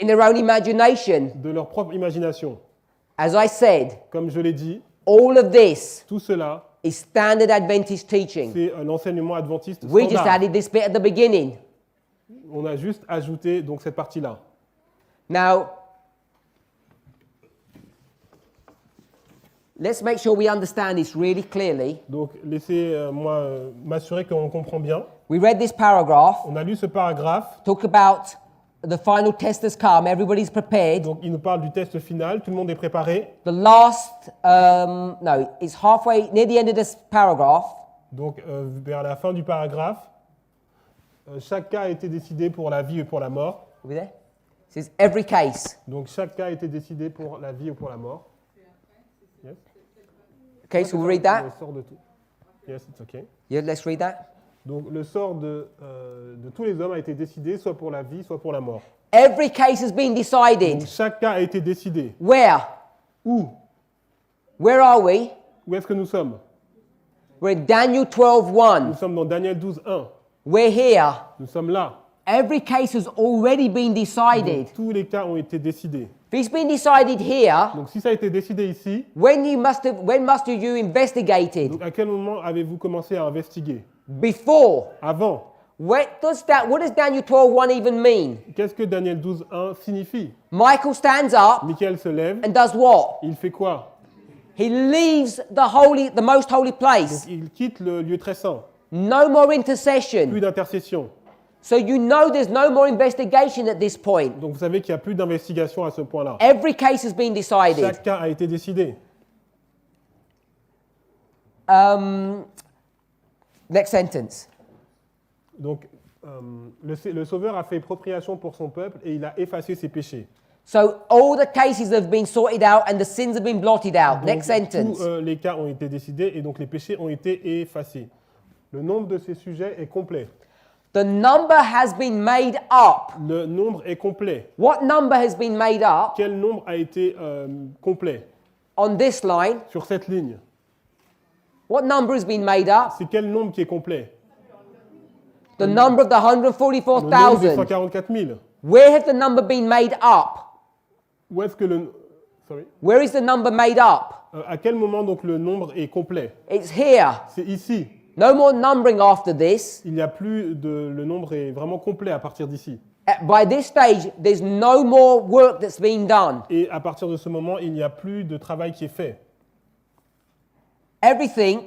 in their own imagination. de leur propre imagination. As I said, Comme je l'ai dit, all of this tout cela, is standard Adventist teaching. c'est l'enseignement adventiste We just standard. added this bit at the beginning. On a juste ajouté donc cette partie-là. Now, let's make sure we understand this really clearly. Donc laissez-moi m'assurer qu'on comprend bien. We read this paragraph, On a lu ce paragraphe, talk about the final test has come, everybody's prepared. donc il nous parle du test final, tout le monde est préparé. The last, no, it's halfway, near the end of this paragraph. Donc vers la fin du paragraphe, chaque cas a été décidé pour la vie et pour la mort. Are we there? It says every case. Donc chaque cas a été décidé pour la vie ou pour la mort. Yes. Okay, so we'll read that. Le sort de tout. Yes, it's okay. Yeah, let's read that. Donc le sort de tous les hommes a été décidé soit pour la vie, soit pour la mort. Every case has been decided. Donc chaque cas a été décidé. Where? Où? Where are we? Où est-ce que nous sommes? We're in Daniel 12:1. Nous sommes dans Daniel 12, 1. We're here. Nous sommes là. Every case has already been decided. Donc, tous les cas ont été décidés. If it's been decided here, Donc si ça a été décidé ici, when must you investigate it? donc à quel moment avez-vous commencé à investiguer? Before. Avant. What does Daniel 12:1 even mean? Qu'est-ce que Daniel 12, 1 signifie? Michael stands up Michael se lève, and does what? il fait quoi? He leaves the most holy Donc place. il quitte le lieu très saint. No more intercession. Plus d'intercession. So you know there's no more investigation at this point. Donc vous savez qu'il n'y a plus d'investigation à ce point-là. Every case has been decided. Chaque cas a été décidé. Next sentence. Donc le Sauveur a fait propriation pour son peuple et il a effacé ses péchés. So all the cases have been sorted out and the sins have been blotted out. Donc, Next sentence. tous les cas ont été décidés et donc les péchés ont été effacés. Le nombre de ces sujets est complet. The number has been made up. Le nombre est complet. What number has been made up Quel nombre a été complet on this line? sur cette ligne? What number has been made up? C'est quel nombre qui est complet? The number of the Le nombre des 144,000. 144 000. Where has the number been made up? Où est-ce que le... Sorry. Where is the number made up? À quel moment donc le nombre est complet? It's here. C'est ici. No more numbering after this. Il n'y a plus de... Le nombre est vraiment complet à partir d'ici. By this stage, there's no more work that's been done. Et à partir de ce moment, il n'y a plus de travail qui est fait. Everything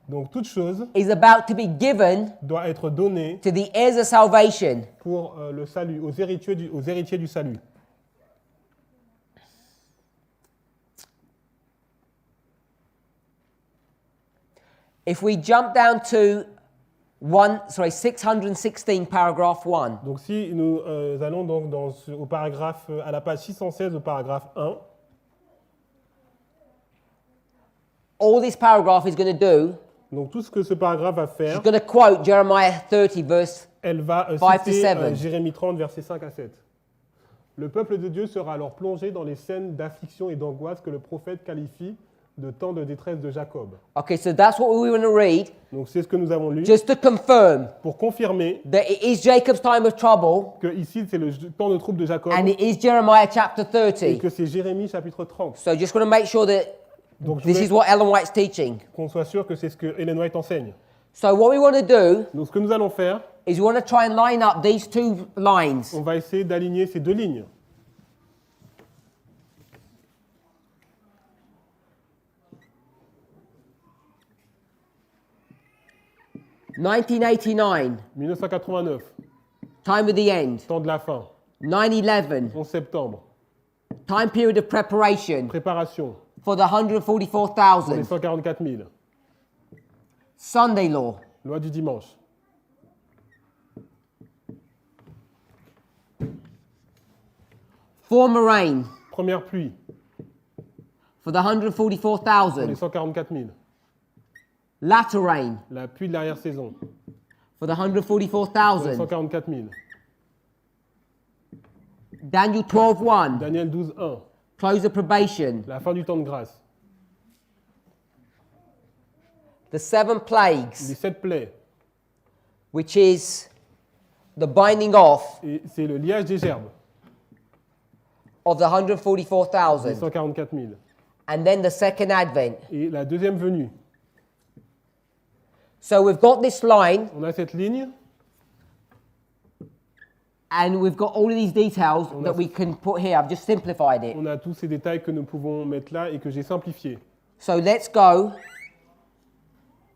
Donc toute chose is about to be given doit être donnée to the heirs of salvation. pour le salut, aux héritiers du salut. If we jump down to 616 paragraph 1. Donc si nous allons donc au paragraphe, à la page 616 au paragraphe 1, All this paragraph is going to do, donc tout ce que ce paragraphe va faire, she's going to quote Jeremiah 30 verse. elle va 5 to citer 7. Jérémie 30, versets 5 à 7. Le peuple de Dieu sera alors plongé dans les scènes d'affliction et d'angoisse que le prophète qualifie de temps de détresse de Jacob. Okay, so that's what we want to read. Donc c'est ce que nous avons lu Just to confirm pour confirmer that it is Jacob's time of trouble que ici c'est le temps de trouble de Jacob and it is Jeremiah chapter et 30. que c'est Jérémie chapitre 30. So just want to make sure that Donc je this voulais is what Ellen White's teaching. qu'on soit sûr que c'est ce que Ellen White enseigne. So what we want to do Donc ce que nous allons faire, is we want to try and line up these two lines. on va essayer d'aligner ces deux lignes. « 1989, time of the end. temps de la fin, 9/11, 11 septembre, time period of preparation préparation for the pour les 144,000. 144 000, Sunday law, loi du dimanche, former rain première pluie for the pour les 144,000. 144 000, Latter rain la pluie de l'arrière-saison for the pour les 144,000. 144 000, Daniel 12:1, Daniel 12, 1, close of probation. la fin du temps de grâce, The 7 plagues, les 7 plaies, which is the binding off et c'est le liage des gerbes, of the les 144,000. 144 000, And then the second advent. et la deuxième venue. So we've got this line On a cette ligne, and we've got all of these details that we can put here. I've just simplified it. on a tous ces détails que nous pouvons mettre là et que j'ai simplifiés. So let's go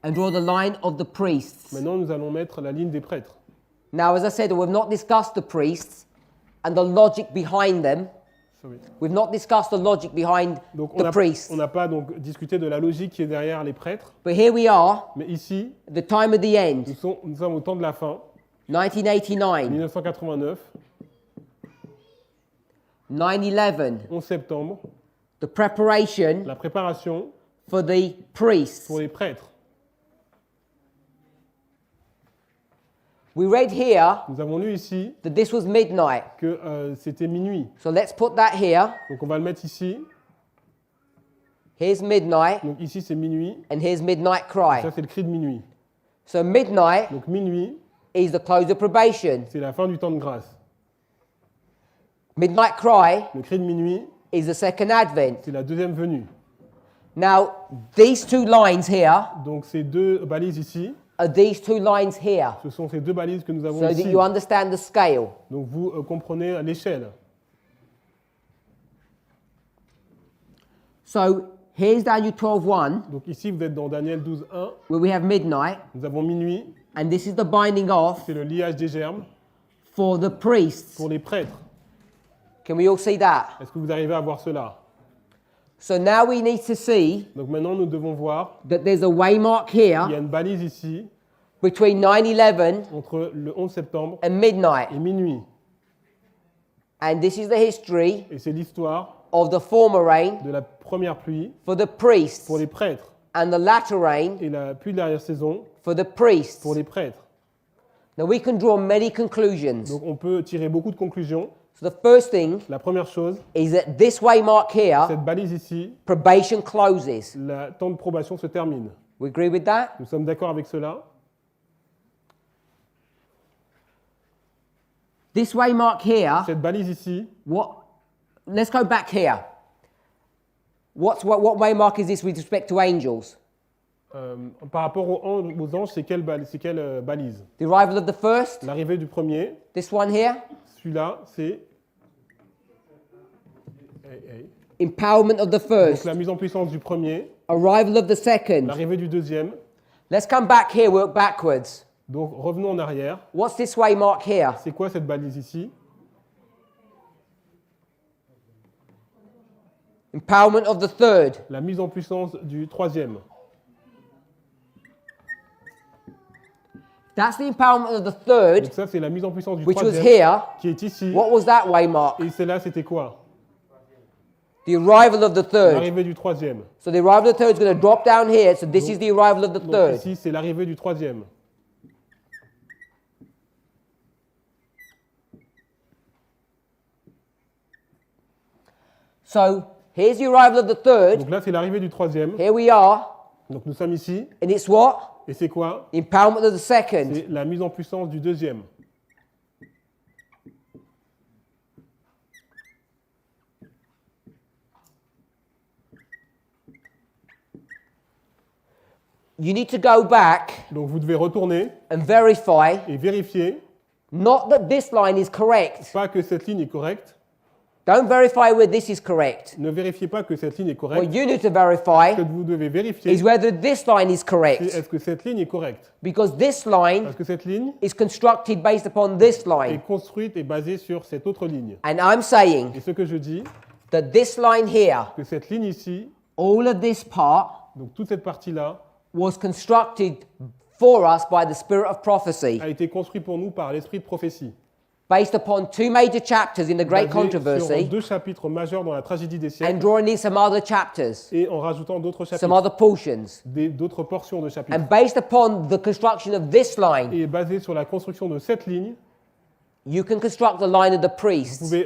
and draw the line of the priests. Maintenant, nous allons mettre la ligne des prêtres. Now, as I said, we've not discussed the priests and the logic behind them. Sorry. We've not discussed the logic behind Donc, the priests. on n'a pas donc discuté de la logique qui est derrière les prêtres, But here we are, mais ici, the time of the end, nous sommes au temps de la fin, 1989, 1989, 9/11, 11 septembre, the preparation la préparation for the priests. pour les prêtres. We read here Nous avons lu ici that this was midnight. que c'était minuit. So let's put that here. Donc on va le mettre ici. Here's midnight, Donc ici c'est minuit. and here's midnight cry. Ça c'est le cri de minuit. So midnight Donc minuit, is the close of probation. c'est la fin du temps de grâce. Midnight cry Le cri de minuit, is the second advent. c'est la deuxième venue. Now, these two lines here Donc ces deux balises ici, are these two lines here, ce sont ces deux balises que nous avons so that ici. you understand the scale. Donc vous comprenez l'échelle. So here's Daniel 12:1, Donc ici, vous êtes dans Daniel 12:1. where we have midnight, Nous avons minuit. and this is the binding off C'est le liage des germes for the priests. pour les prêtres. Can we all see that? Est-ce que vous arrivez à voir cela? So now we need to see Donc maintenant, nous devons voir that there's a waymark qu'il y a here une balise ici between 9/11 entre le 11 septembre and midnight. et minuit. And this is the history Et c'est l'histoire of the former rain de la première pluie for the priests pour les prêtres and the latter rain et la pluie de l'arrière-saison for the priests. pour les prêtres. Now we can draw many conclusions. Donc on peut tirer beaucoup de conclusions. So the first thing La première chose, is that this waymark here, cette balise ici, probation closes. le temps de probation se termine. We agree with that? Nous sommes d'accord avec cela. This waymark here, Cette balise ici, let's go back here. What waymark is this with respect to angels? par rapport aux anges, c'est quelle balise? The arrival of the first, L'arrivée du premier, this one here, celui-là, c'est empowerment of the donc first, la mise en puissance du premier, arrival of the second. l'arrivée du deuxième. Let's come back here, work backwards. Donc revenons en arrière. What's this waymark here? C'est quoi cette balise ici? Empowerment of the third. La mise en puissance du troisième. That's the empowerment of the third, Donc ça, c'est la mise en puissance du which was troisième here. qui est ici. What was that waymark? Et celle-là, c'était quoi? The arrival of the third. L'arrivée du troisième. So the arrival of the third is going to drop down here. So this is the arrival of the Donc third. ici, c'est l'arrivée du troisième. So here's the arrival of the third. Donc là, c'est l'arrivée du troisième. Here we are. Donc nous sommes ici. And it's what? Et c'est quoi? The empowerment of the second. C'est la mise en puissance du deuxième. You need to go back Donc vous devez retourner and verify et vérifier, not that this line is correct. pas que cette ligne est correcte. Don't verify where this is correct. Ne vérifiez pas que cette ligne est What correcte. you need to verify Ce que vous devez vérifier, is whether this line is c'est correct. est-ce que cette ligne est correcte. Because this line Parce que cette ligne is constructed based upon this est line. construite et basée sur cette autre ligne. And I'm saying Et ce que je dis, that this line here, que cette ligne ici, all of this part, donc toute cette partie-là, was constructed for us by the spirit of prophecy, a été construite pour nous par l'esprit de prophétie. based upon two major chapters in the Great Basée sur Controversy, 2 chapitres majeurs dans la tragédie des and siècles drawing in some other chapters, et en rajoutant d'autres some chapitres, other portions, d'autres portions de chapitres. and based upon the construction of this line, Et basée sur la construction de cette ligne, you can construct the line of the vous priests. pouvez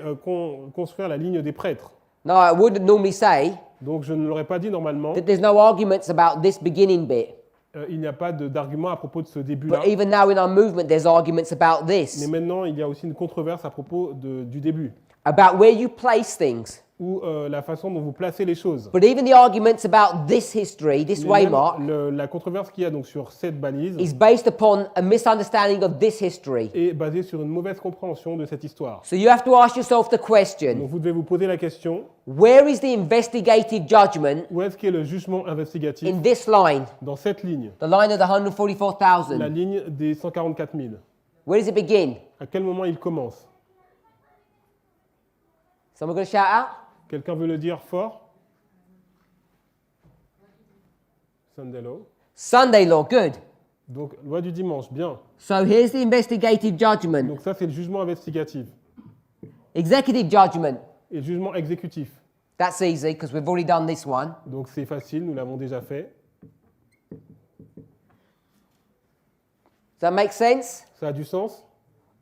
construire la ligne des prêtres. Now, I wouldn't normally say Donc je ne l'aurais pas dit normalement. that there's no arguments about this beginning bit, Il n'y a pas d'argument à propos de ce début-là. but even now in our movement, there's arguments about Mais this, maintenant, il y a aussi une controverse à propos du début, about where you place things. ou la façon dont vous placez les choses. But even the arguments about this history, this Mais même waymark, la controverse qu'il y a donc sur cette balise is based upon a misunderstanding of this history. est basée sur une mauvaise compréhension de cette histoire. So you have to ask yourself the Donc question, vous devez vous poser la question, where is the investigative judgment où est-ce qu'est le jugement investigatif in this line, dans cette ligne, the line of the la 144,000? ligne des 144 000? Where does it begin? À quel moment il commence? Someone going to shout out? Quelqu'un veut le dire fort? Sunday law. Sunday law, good. Donc loi du dimanche, bien. So here's the investigative judgment. Donc ça c'est le jugement investigatif. Executive judgment. Et le jugement exécutif. That's easy because we've already done this one. Donc c'est facile, nous l'avons déjà fait. Does that make sense? Ça a du sens?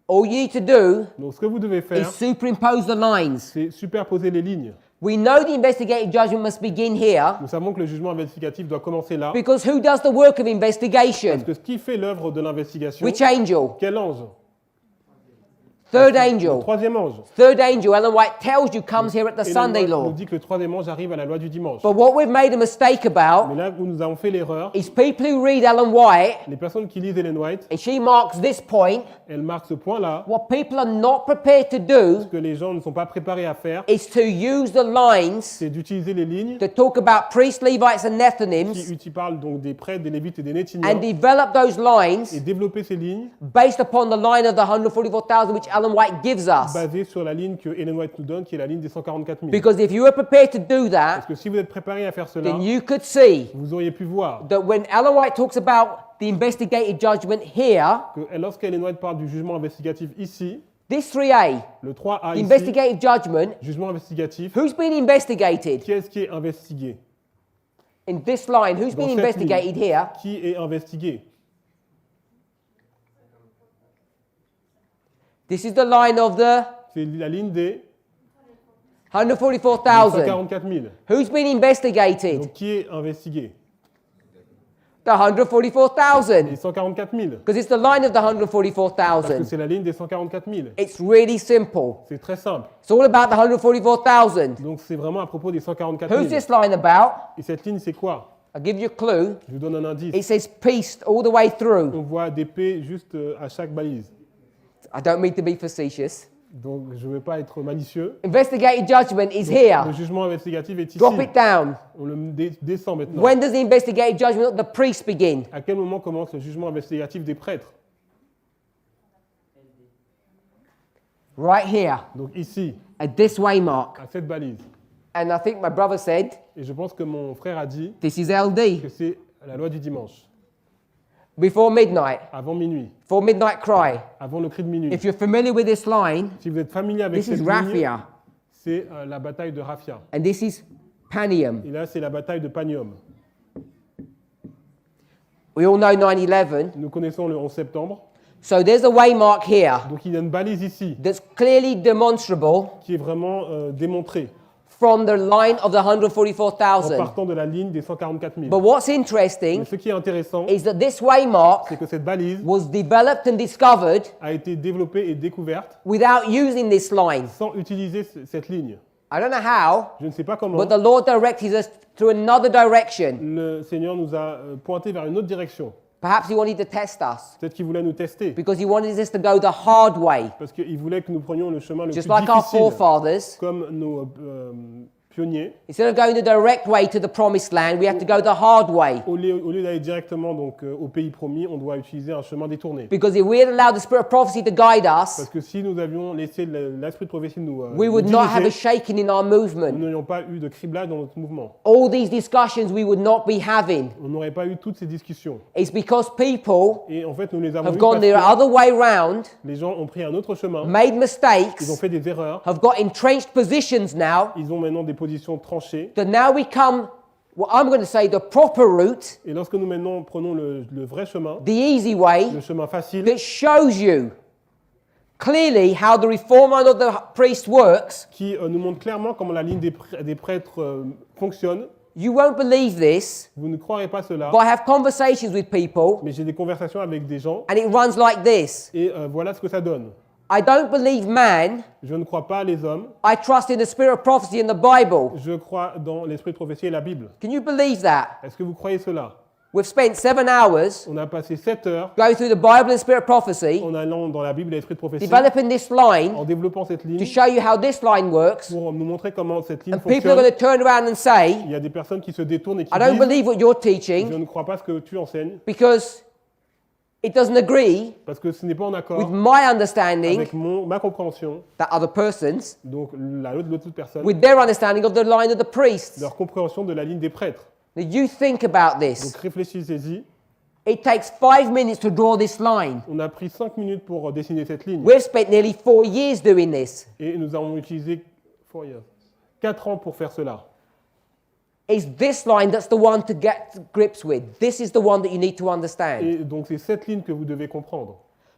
All you need to do Donc ce que vous devez is faire, superimpose the lines. c'est superposer les lignes. We know the investigative judgment must begin here Nous savons que le jugement investigatif doit commencer là. because who does the work of Parce investigation? que ce qui fait l'œuvre de l'investigation, Which angel? quel ange? Third Le angel. troisième ange. Third angel, Ellen White tells you, comes here at the Ellen Sunday White law. nous dit que le troisième ange arrive à la loi du dimanche. But what we've made a mistake about Mais là où nous avons fait l'erreur, is people who read Ellen White, les personnes qui lisent Ellen White, and she marks this point, elles marquent ce point-là. what people are not prepared to do Ce que les gens ne sont pas préparés à faire, is to use the lines c'est d'utiliser les lignes to talk about priests, Levites, and Nethinims qui parlent donc des prêtres, des lévites et des and néthiniens develop those lines et développer ces lignes based upon the line of the 144,000 which Ellen White gives us. basées sur la ligne que Ellen White nous donne, qui est la ligne des 144 000. Because if you were prepared to do Parce that, que si vous êtes préparés à faire cela, then you could see vous auriez pu voir that when Ellen White talks about the investigative judgment here, que lorsqu'Ellen White parle du jugement investigatif ici, this 3A, le 3A the ici, investigative judgment, jugement investigatif, who's been investigated? qui est-ce qui est investigué? In this line, who's Dans been cette investigated ligne, here? qui est investigué? This is the line of the C'est la ligne des 144,000. 144 000. Who's been investigated? Donc qui est investigué? The 144,000. Les 144 000. Because it's the line of the Parce que 144,000. c'est la ligne des 144 000. It's really simple. C'est très simple. It's all about the 144,000. Donc c'est vraiment à propos des 144 Who's 000. this line about? Et cette ligne, c'est quoi? I'll give you a clue. Je vous donne un indice. It says peace all the way through. On voit des P juste à chaque balise. I don't mean to be facetious. Donc je ne veux pas être malicieux. Investigative judgment is Le here. jugement investigatif est ici. Drop it down. On le descend maintenant. When does the investigative judgment of the priest begin? À quel moment commence le jugement investigatif des prêtres? Right here, Donc ici, at this way mark. à cette balise. And I think my brother said, Et je pense que mon frère a dit this is que LD. c'est la loi du dimanche, Before midnight. avant minuit, For midnight cry. avant le cri de minuit. If you're familiar with this line, Si vous êtes familier avec this cette is ligne, Raphia. c'est la bataille de Raphia. And this is Panium. Et là, c'est la bataille de Panium. We all know 9/11. Nous connaissons le 11 septembre. So there's a waymark here Donc il y a une balise ici that's clearly demonstrable qui est vraiment démontrée from the line of the en 144,000. partant de la ligne des 144 000. But what's Mais interesting ce qui est intéressant, is that this waymark c'est que cette balise was developed and discovered a été développée et découverte without using this line. sans utiliser cette ligne. I don't know how, Je ne sais pas comment. but the Lord directed us to another direction. Le Seigneur nous a pointé vers une autre direction. Perhaps He wanted to test us Peut-être qu'il voulait nous tester, because He wanted us to go the hard way, parce qu'il voulait que nous prenions le chemin le just plus like our difficile, forefathers. comme nos pionniers. Instead of going the direct way to the promised land, we have to go the hard way. Au lieu d'aller directement donc, au pays promis, on doit utiliser un chemin détourné. Because if we had allowed the spirit of prophecy to guide Parce us, que si nous avions laissé l'esprit de prophétie nous, we nous would not have a diriger, shaking in our nous movement. n'aurions pas eu de criblage dans notre mouvement. All these discussions we would not be having. On n'aurait pas eu toutes ces discussions. It's because people Et en fait, nous les avons have eues gone parce the que other way round, les gens ont pris un autre chemin, made ils ont mistakes, fait des erreurs, have got entrenched positions now, ils ont maintenant des positions tranchées. that now we come, what I'm going to say, the proper route, Et lorsque nous maintenant prenons le vrai chemin, the easy way, le chemin facile, that shows you clearly how the reform line of the priest works, qui nous montre clairement comment la ligne des prêtres fonctionne, you won't believe this, vous ne croirez pas cela, but I have conversations with people, mais j'ai des conversations avec des gens, and it runs like this. et voilà ce que ça donne. I don't believe man, Je ne crois pas les hommes, I trust in the spirit of prophecy in the Bible. je crois dans l'esprit de prophétie et la Bible. Can you believe that? Est-ce que vous croyez cela? We've spent 7 hours On a passé 7 heures going through the Bible and spirit of prophecy, en allant dans la Bible et l'esprit de prophétie, developing this line en développant cette to ligne show you how this line works, pour nous montrer comment cette ligne and people are fonctionne. going to turn around and say, Il y a des personnes qui se détournent et qui I don't disent believe what you're « Je teaching ne crois pas ce que tu enseignes because it doesn't agree parce que ce n'est pas en accord with my understanding, avec ma compréhension, that other person's, donc l'autre personne, with their understanding of the line of the priests. leur compréhension de la ligne des prêtres. Now you think about Donc this. réfléchissez-y. It takes 5 minutes to draw this line. On a pris 5 minutes pour dessiner cette ligne We've spent nearly 4 years doing this. et nous avons utilisé 4 ans pour faire cela. It's this line that's the one to get to grips with. This is the one that you need to understand. Et donc c'est cette ligne que vous devez comprendre.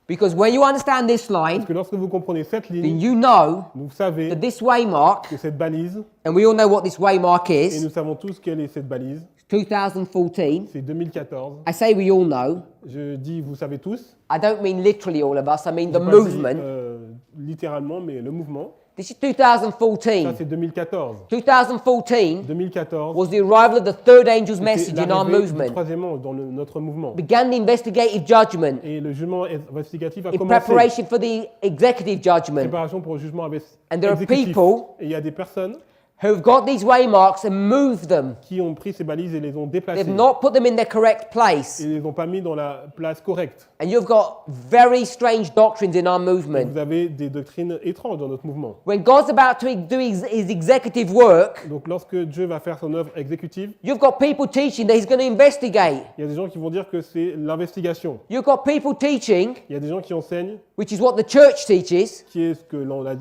Because when you understand this line, Parce que lorsque vous comprenez cette then ligne, you know vous savez that this waymark, que cette balise, and we all know what this waymark et is, nous savons tous quelle est cette balise, 2014. c'est 2014. I say we all know. Je dis vous savez tous. I don't mean literally all of us, I mean the J'ai pas dit, movement. littéralement, mais le mouvement. This is Ça, 2014. c'est 2014. 2014 2014, was the arrival of the third angel's c'est message in our l'arrivée du movement. troisième ange dans notre mouvement. Began the investigative judgment Et le jugement investigatif a in commencé. preparation for the executive judgment. Préparation pour le jugement And there are exécutif. people Et il y a des personnes who've got these waymarks and moved them. qui ont pris ces balises et les ont déplacées. They've not put them in their correct place. Et les ont pas mis dans la place correcte. And you've got very strange doctrines in our Et movement. vous avez des doctrines étranges dans notre mouvement. When God's about to do his executive work, Donc lorsque Dieu va faire son œuvre exécutive, you've got people teaching that he's going to investigate. il y a des gens qui vont dire que c'est l'investigation. You've got people teaching, Il y a des gens qui enseignent, which is what the church teaches, qui est ce que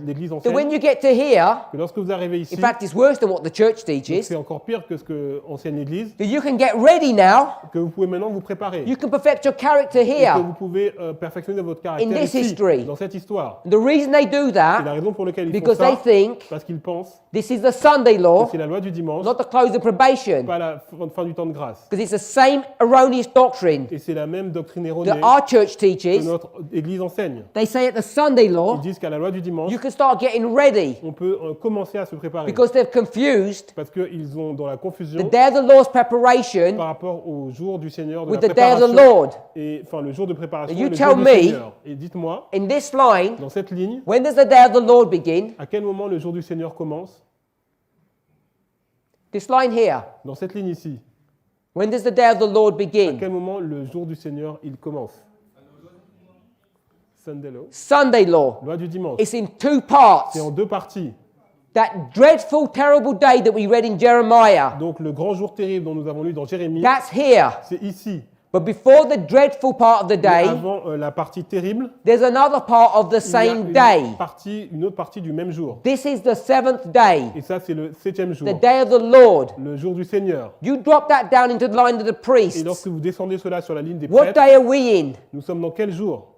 l'Église that when enseigne, you get to here, que lorsque vous arrivez ici, in fact it's worse than what the church teaches, c'est encore pire que ce que enseigne l'Église, that you can get ready now, que vous pouvez maintenant vous préparer. you can perfect your character Et que here. vous pouvez perfectionner votre caractère In this ici, history. dans cette histoire. The reason they do Et la that, raison pour laquelle ils font because they ça, think parce qu'ils pensent this is the Sunday que law, c'est la loi du dimanche, not the close of probation, pas la fin du temps de grâce. because it's the same erroneous doctrine Et c'est la même doctrine erronée that our church que teaches. notre Église enseigne. They say at the Sunday law, Ils disent qu'à la loi du dimanche, you can start getting ready on peut commencer à se préparer. because they've confused Parce qu'ils ont dans la the confusion day of the Lord's preparation par rapport au jour du Seigneur, de with la the day of the préparation, Lord. et, enfin le jour de préparation You et le tell jour du me- Seigneur. Et dites-moi, In this line, dans cette ligne, when does the day of the Lord begin? à quel moment le jour du Seigneur commence? This line here. Dans cette ligne ici, When does the day of the Lord à begin? quel moment le jour du Seigneur il commence? Sunday law. Sunday law. Loi du dimanche. It's in two parts. C'est en deux parties. That dreadful, terrible day that we read in Jeremiah. Donc le grand jour terrible dont nous avons lu dans Jérémie, That's here. c'est ici. But before the dreadful part of the Mais day, avant la partie terrible, there's another part of the il y a same day. une autre partie du même jour. This is the seventh day, Et ça, c'est le 7e jour, the day of the Lord. le jour du Seigneur. You drop that down into the line of the Et priests. lorsque vous descendez cela sur la ligne des What prêtres, day are we in? nous sommes dans quel jour?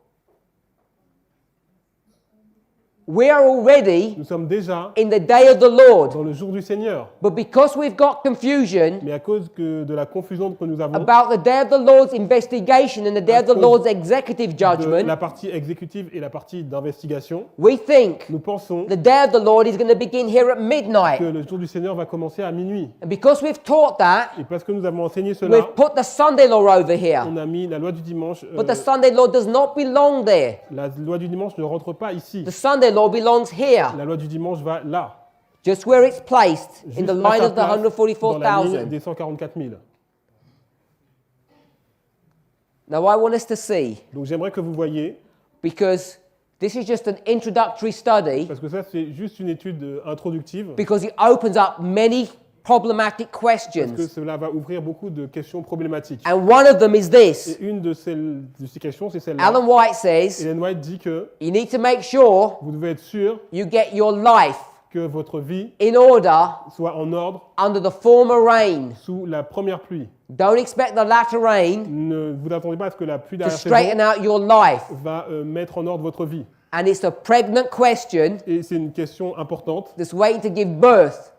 We are already Nous sommes déjà in the day of the Lord. dans le jour du Seigneur. But because we've got confusion Mais à cause de la confusion que nous avons about the day of the Lord's investigation and the day of the cause Lord's executive de la judgment, partie exécutive et la partie d'investigation, we think nous pensons the day of the Lord is going to begin here at que midnight. le jour du Seigneur va commencer à minuit. And because we've taught that, Et parce que nous avons enseigné cela, we've put the Sunday law over here. on a mis la loi du dimanche. But the Sunday law does not belong there. La loi du dimanche ne rentre pas ici. The Sunday law belongs here, La loi du dimanche va là, just where it's placed in juste the à line sa of the place, dans la ligne 144,000. des 144 000. Now I want us to see, Donc j'aimerais que vous voyiez, because this is just an introductory study, parce que ça c'est juste une étude introductive, because it opens up many problematic parce que questions. cela va ouvrir beaucoup de questions problématiques. And one of them is this. Et une de ces questions, c'est celle-là. Alan White says, Ellen White dit que you need to make sure vous devez être sûr you get your life que votre vie in order soit en ordre under the former rain. sous la première pluie. Don't expect the latter rain Ne vous attendez pas à ce que la pluie to derrière straighten saison out your life. va mettre en ordre votre vie. And it's a pregnant question Et c'est une question importante. that's waiting to give birth.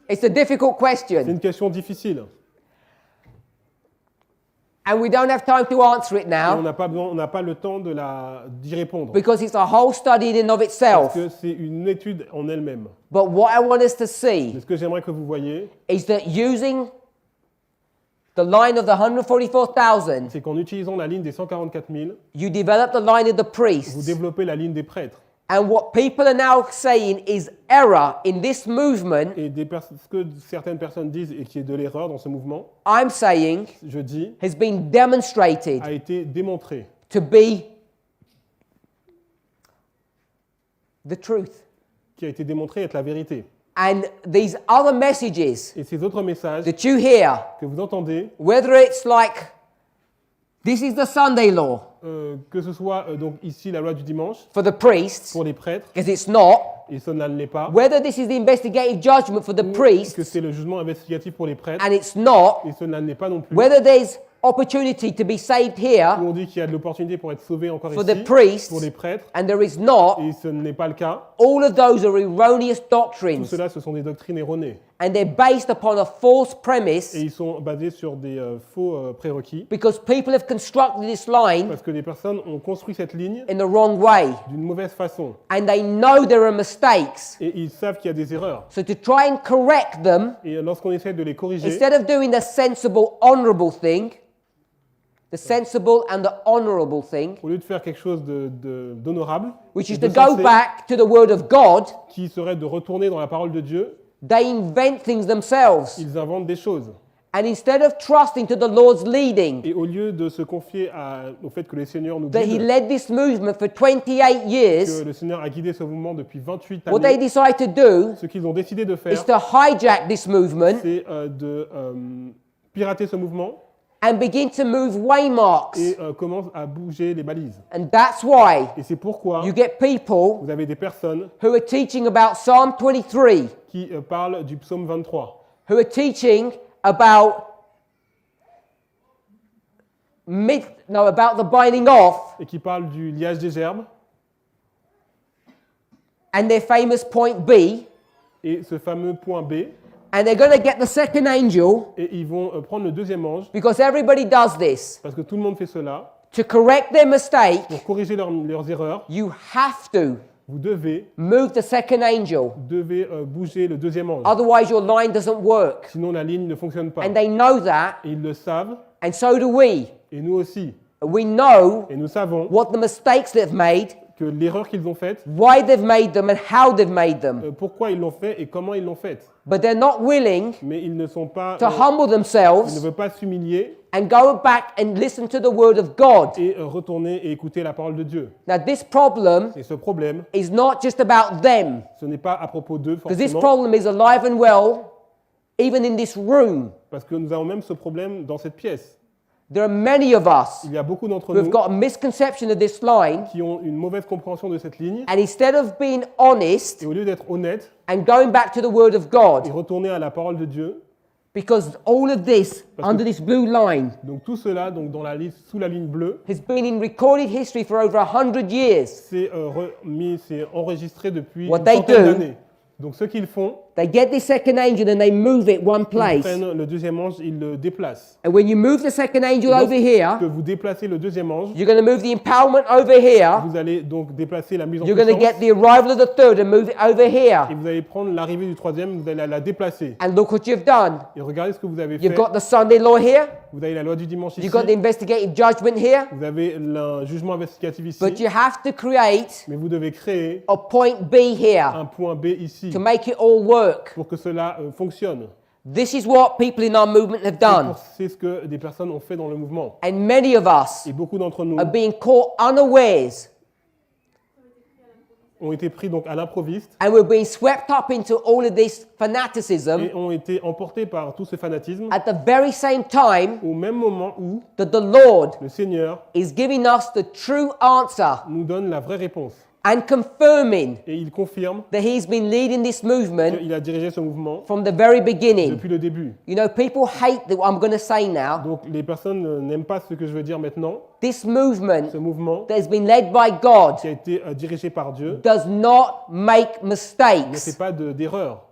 It's a difficult C'est question, une question difficile. and we don't have time to answer it Et now on n'a pas le temps d'y répondre. because it's a whole study in and of Parce itself. que c'est une étude en elle-même. But what I want us to Mais see ce que j'aimerais que vous voyiez, is that using the line of the 144,000, c'est qu'en utilisant la ligne des 144 000, you develop the line of the vous priests. développez la ligne des prêtres. And what people are now saying is error in this movement, Et ce que certaines personnes disent et qui est de l'erreur dans ce mouvement, I'm saying, je dis, has been demonstrated a été démontré to be the truth. qui a été démontré être la vérité. And these other messages Et ces autres messages that you hear, que vous entendez, whether it's like, this is the Sunday law que ce soit donc ici la loi du dimanche for the priests, pour les prêtres, because it's not, et ça ne l'est pas, whether this is the investigative judgment for the ou que priests, c'est le jugement investigatif pour les prêtres, and it's not, et ça ne l'est pas non plus, whether there's opportunity to be saved here où on dit qu'il y a de l'opportunité pour être sauvé encore for ici, the priests, pour les prêtres, and there is not, et ce n'est pas le cas. all of those are erroneous Tout doctrines. cela, ce sont des doctrines erronées. And they're based upon a false premise et ils sont basés sur des faux prérequis because people have constructed this line parce que les personnes ont construit cette ligne in the wrong way. d'une mauvaise façon And they know there are mistakes. et ils savent qu'il y a des erreurs. So to try and correct them, Et lorsqu'on essaie de les corriger, instead of doing the sensible, honorable thing, the sensible and the honorable thing, au lieu de faire quelque chose d'honorable, which is de to go sensé, back to the Word of God, qui serait de retourner dans la parole de Dieu, they invent things themselves. ils inventent des choses. And instead of trusting to the Lord's leading, Et au lieu de se confier au fait que le Seigneur nous that He guide, led this movement for 28 que years, le Seigneur a guidé ce mouvement depuis 28 what they années, decide to do ce qu'ils ont décidé de faire, is to hijack this movement c'est de pirater ce mouvement and begin to move waymarks. et commence à bouger les balises. And that's why Et c'est pourquoi you get people vous avez des personnes who are teaching about Psalm 23, qui parlent du psaume 23, who are teaching about about the binding off et qui parlent du liage des gerbes, and their famous point B, et ce fameux point B, and they're going to get the second angel et ils vont prendre le deuxième ange, because everybody does this. parce que tout le monde fait cela, To correct their mistake, pour corriger leurs erreurs, you have to vous devez move the second angel. bouger le deuxième ange. Otherwise, your line doesn't work. Sinon, la ligne ne fonctionne pas. And they know that, Et ils le savent, and so do we. et nous aussi. We know Et nous savons what the mistakes they've made, que l'erreur qu'ils ont faite, why they've made them, and how they've made them. pourquoi ils l'ont fait et comment ils l'ont faite. But they're not willing Mais ils ne sont pas, to humble ils ne themselves veulent pas s'humilier and go back and listen to the word of God. et retourner et écouter la parole de Dieu. Now, this problem Et ce problème, is not just about them, ce n'est pas à propos d'eux because this forcément, problem is alive and well, even in this room. parce que nous avons même ce problème dans cette pièce. There are many of us Il y a beaucoup d'entre who have nous got a misconception of this line, qui ont une mauvaise compréhension de cette ligne, and instead of being honest et au lieu d'être honnêtes and going back to the word of et God, retourner à la parole de Dieu, because all of this Parce que- under this blue line donc tout cela donc sous la ligne bleue, has been in recorded history for over 100 years. c'est enregistré depuis What une they centaine do- d'années. Donc ce qu'ils font, They get this second angel and they move it one ils place. prennent le deuxième ange, ils le déplacent. And when you move the second angel over Lorsque here, vous déplacez le deuxième ange, you're going to move the empowerment over here. vous allez donc déplacer la mise en You're going to puissance, get the arrival of the third and move it over here. et vous allez prendre l'arrivée du troisième, vous allez la déplacer. And look what you've done. Et regardez ce que vous avez You've fait. got the Sunday law here. Vous avez la loi du dimanche ici, You've got the investigative judgment here. vous avez le jugement investigatif ici, But you have to create mais vous devez créer a point B here un point B ici to make it all work. pour que cela fonctionne. This is what people in our movement have done. C'est ce que des personnes ont fait dans le mouvement. And many of us Et beaucoup d'entre nous are being caught unawares, ont été pris donc à l'improviste and we're being swept up into all of this fanaticism et ont été emportés par tout ce fanatisme at the very same time au même moment où that the Lord le Seigneur is giving us the true answer nous donne la vraie réponse. and confirming Et il confirme that He's been leading this movement qu'il a dirigé ce mouvement from the very beginning. depuis le début. You know, people hate what I'm going to say now. Donc les personnes n'aiment pas ce que je veux dire maintenant. This movement Ce mouvement that has been led by God qui a été dirigé par Dieu does not make ne mistakes. fait pas d'erreur.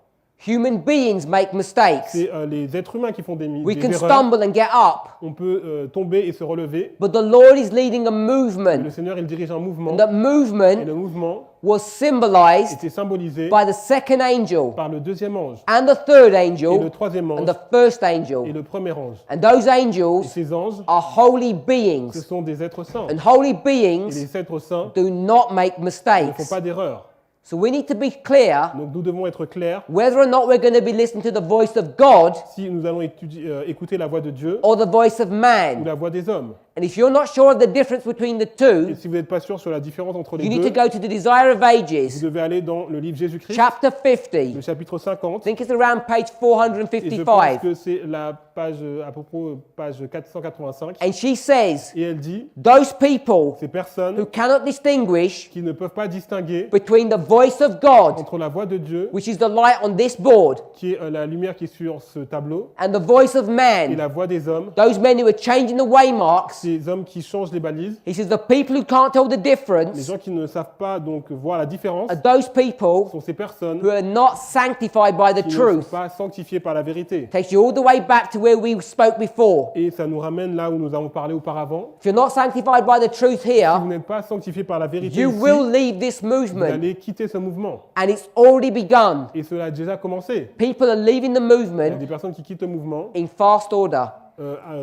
Human beings make mistakes. C'est les êtres humains qui font des We can erreurs. stumble and get up, On peut tomber et se relever. but the Lord is leading a Le movement. Seigneur, il dirige un mouvement. And that Et movement le mouvement was symbolized était symbolisé by the second angel par le deuxième ange and the third et le angel troisième and ange the first et angel. le premier ange. And those Et angels ces anges, are holy ce beings. sont des êtres saints. And holy Et beings les êtres saints do not make ne font mistakes. pas d'erreur. So we need to be clear Donc nous devons être clairs whether or not we're going to be listening to the voice of God si nous allons écouter la voix de Dieu or the voice of ou man. la voix des hommes. And if you're not sure of the difference between the Et two, si vous n'êtes pas sûr sur la différence entre you les need to deux, go to the Desire of vous Ages, devez aller dans le livre Jésus-Christ, chapter le 50. chapitre 50. I think it's around page Et je pense 455. que c'est la page, à propos, page 485. And she says, Et elle dit, those people ces who personnes cannot distinguish qui ne peuvent pas distinguer between the voice of God, entre la voix de Dieu, which is the light on this board, qui est la lumière qui est sur ce tableau, and the voice of et man, la voix des hommes, those men who are changing the waymarks ces hommes qui changent les balises, He says the people who can't tell the les difference gens qui ne savent pas donc voir la différence, are those people sont ces personnes who are not sanctified by the qui ne sont truth. pas sanctifiées par la vérité. Takes you all the way back to where we spoke before. Et ça nous ramène là où nous avons parlé auparavant. If you're not sanctified by the truth Si vous here, n'êtes pas sanctifié par la vérité you ici, will leave this vous movement. allez quitter ce mouvement. And it's already begun. Et cela a déjà commencé. People are leaving the Il y a movement des personnes qui quittent le mouvement in fast order.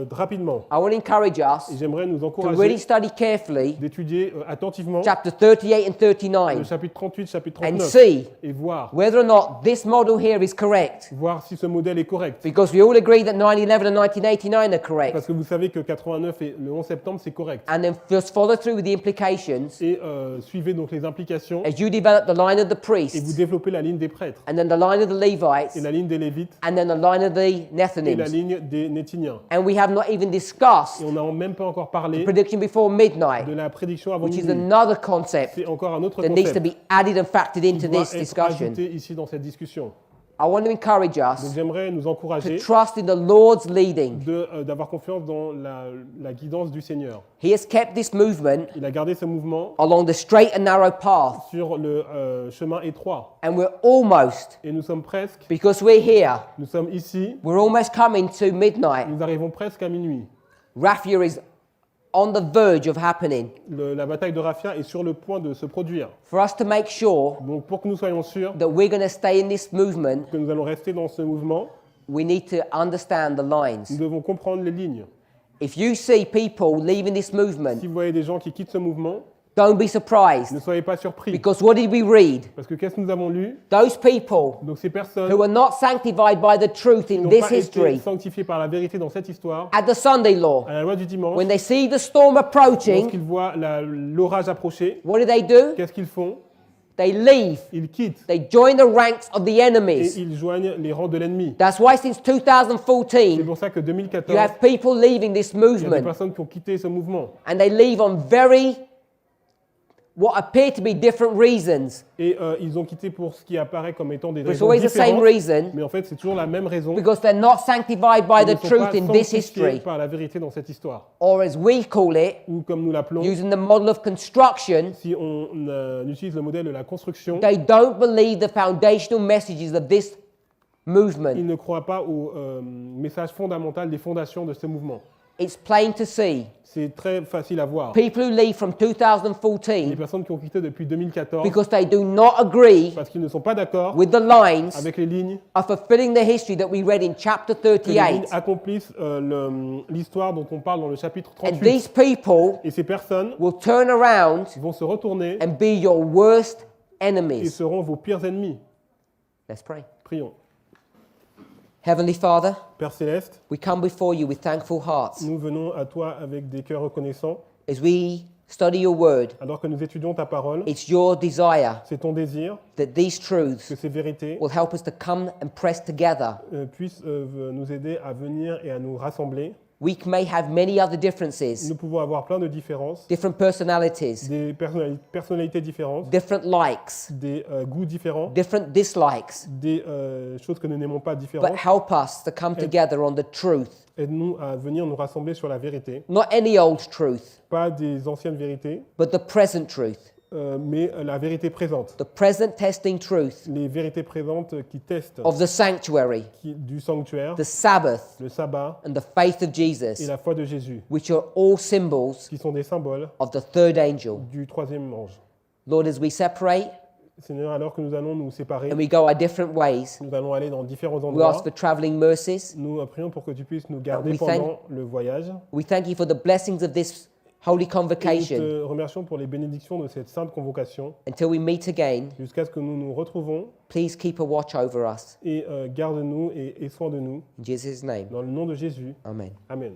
Rapidement. I want to encourage Et us j'aimerais nous to encourager really study carefully d'étudier attentivement chapter 38 and le 39 chapitre 38, chapitre and 39 see et voir whether or not this model here is correct. si ce modèle est correct. Because we all agree that 9/11 and 1989 are correct. Parce que vous savez que 89 et le 11 septembre, c'est correct. And then just follow through with the implications Et suivez donc les implications as you develop the line of the et vous priests, développez la ligne des prêtres and then the line of the et Levites, la ligne des Lévites and then the line of the et la Nethinims. ligne des Nétiniens. And we have not even discussed Et on n'a même pas encore parlé prediction before midnight, de la prédiction avant which is minuit. another concept C'est encore un autre that needs to concept be added and factored qui into doit this être discussion. ajouté ici dans cette discussion. I want to encourage Donc us j'aimerais nous to encourager trust in the Lord's leading. d'avoir confiance dans la guidance du Seigneur. He has kept this movement Il a gardé ce mouvement along the straight and narrow path, sur le chemin étroit. and we're almost, Et nous sommes presque, because we're here, nous sommes ici, we're almost coming to midnight. nous arrivons presque à minuit. Raphia is on the verge of happening. La bataille de Raphia est sur le point de se produire. For us to make sure Donc pour que nous soyons sûrs that we're going to stay in this movement, que nous allons rester dans ce mouvement, we need to understand the nous lines. devons comprendre les lignes. If you see people leaving this Si movement, vous voyez des gens qui quittent ce mouvement, don't be surprised, ne soyez pas surpris. because what did we read? Parce que qu'est-ce que nous avons lu? Those people Donc ces personnes who were not sanctified by the truth in n'ont this pas été history, sanctifiées par la vérité dans cette histoire, at the Sunday law, à la loi du dimanche, when they see the storm approaching, lorsqu'ils voient l'orage approcher, what do? qu'est-ce qu'ils font? They leave. Ils quittent They join the ranks of the et enemies. ils joignent les rangs de l'ennemi. That's why since C'est 2014, pour ça que you 2014, have people leaving this il y a des movement, personnes qui ont quitté ce mouvement. and they leave on what appear to be different reasons. Et ils ont quitté pour ce qui apparaît comme étant des But it's raisons always the same différentes. reason, Mais en fait, c'est toujours la même raison. because they're not sanctified by Ils ne the sont truth pas in this sanctifiés history. par la vérité dans cette histoire. Or as we call it, Ou comme nous l'appelons, using the model of construction, si on utilise le modèle de la construction, they don't believe the foundational messages of this movement. ils ne croient pas au message fondamental des fondations de ce mouvement. It's plain to see. C'est très facile à voir. People who leave from Les 2014 personnes qui ont quitté depuis 2014 because they do not agree parce qu'ils ne sont pas d'accord with the lines avec les lignes, of fulfilling the history that we read in chapter que les lignes 38. accomplissent l'histoire dont on parle dans le chapitre And 38. these people Et ces personnes will turn around vont se retourner and be your worst et enemies. seront vos pires ennemis. Let's pray. Prions. Heavenly Father, Père Céleste, we come before you with thankful hearts nous venons à toi avec des cœurs reconnaissants. as we study your word. Alors que nous étudions ta parole, It's your desire c'est ton désir that these truths que ces vérités will help us to come and press together. puissent nous aider à venir et à nous rassembler. We may have many other differences, Nous pouvons avoir plein de différences, different personalities, des personnalités différentes, different likes, des goûts différents, different dislikes, des choses que nous n'aimons pas but différentes. help us to come together on the truth. Aide-nous à venir nous rassembler sur la vérité, Not any old truth, pas des anciennes vérités, but the present truth, mais la vérité présente. the present testing truth Les vérités présentes qui testent of the sanctuary, du sanctuaire, the Sabbath, le sabbat and the faith of et Jesus, la foi de Jésus, which are all symbols qui sont des symboles of the third angel. du troisième ange. Lord, as we separate Seigneur, alors que nous allons nous séparer, and we go our different ways, nous allons aller dans différents we endroits. ask for traveling mercies. Nous prions pour que tu puisses nous garder We thank- pendant le voyage. We thank you for the blessings of this holy Et nous convocation te remercions pour les bénédictions de cette sainte convocation. until we meet again. Jusqu'à ce que nous nous retrouvons Please keep a watch over us. et garde-nous et soin de nous. In Jesus' name, Dans le nom de Jésus. amen. Amen.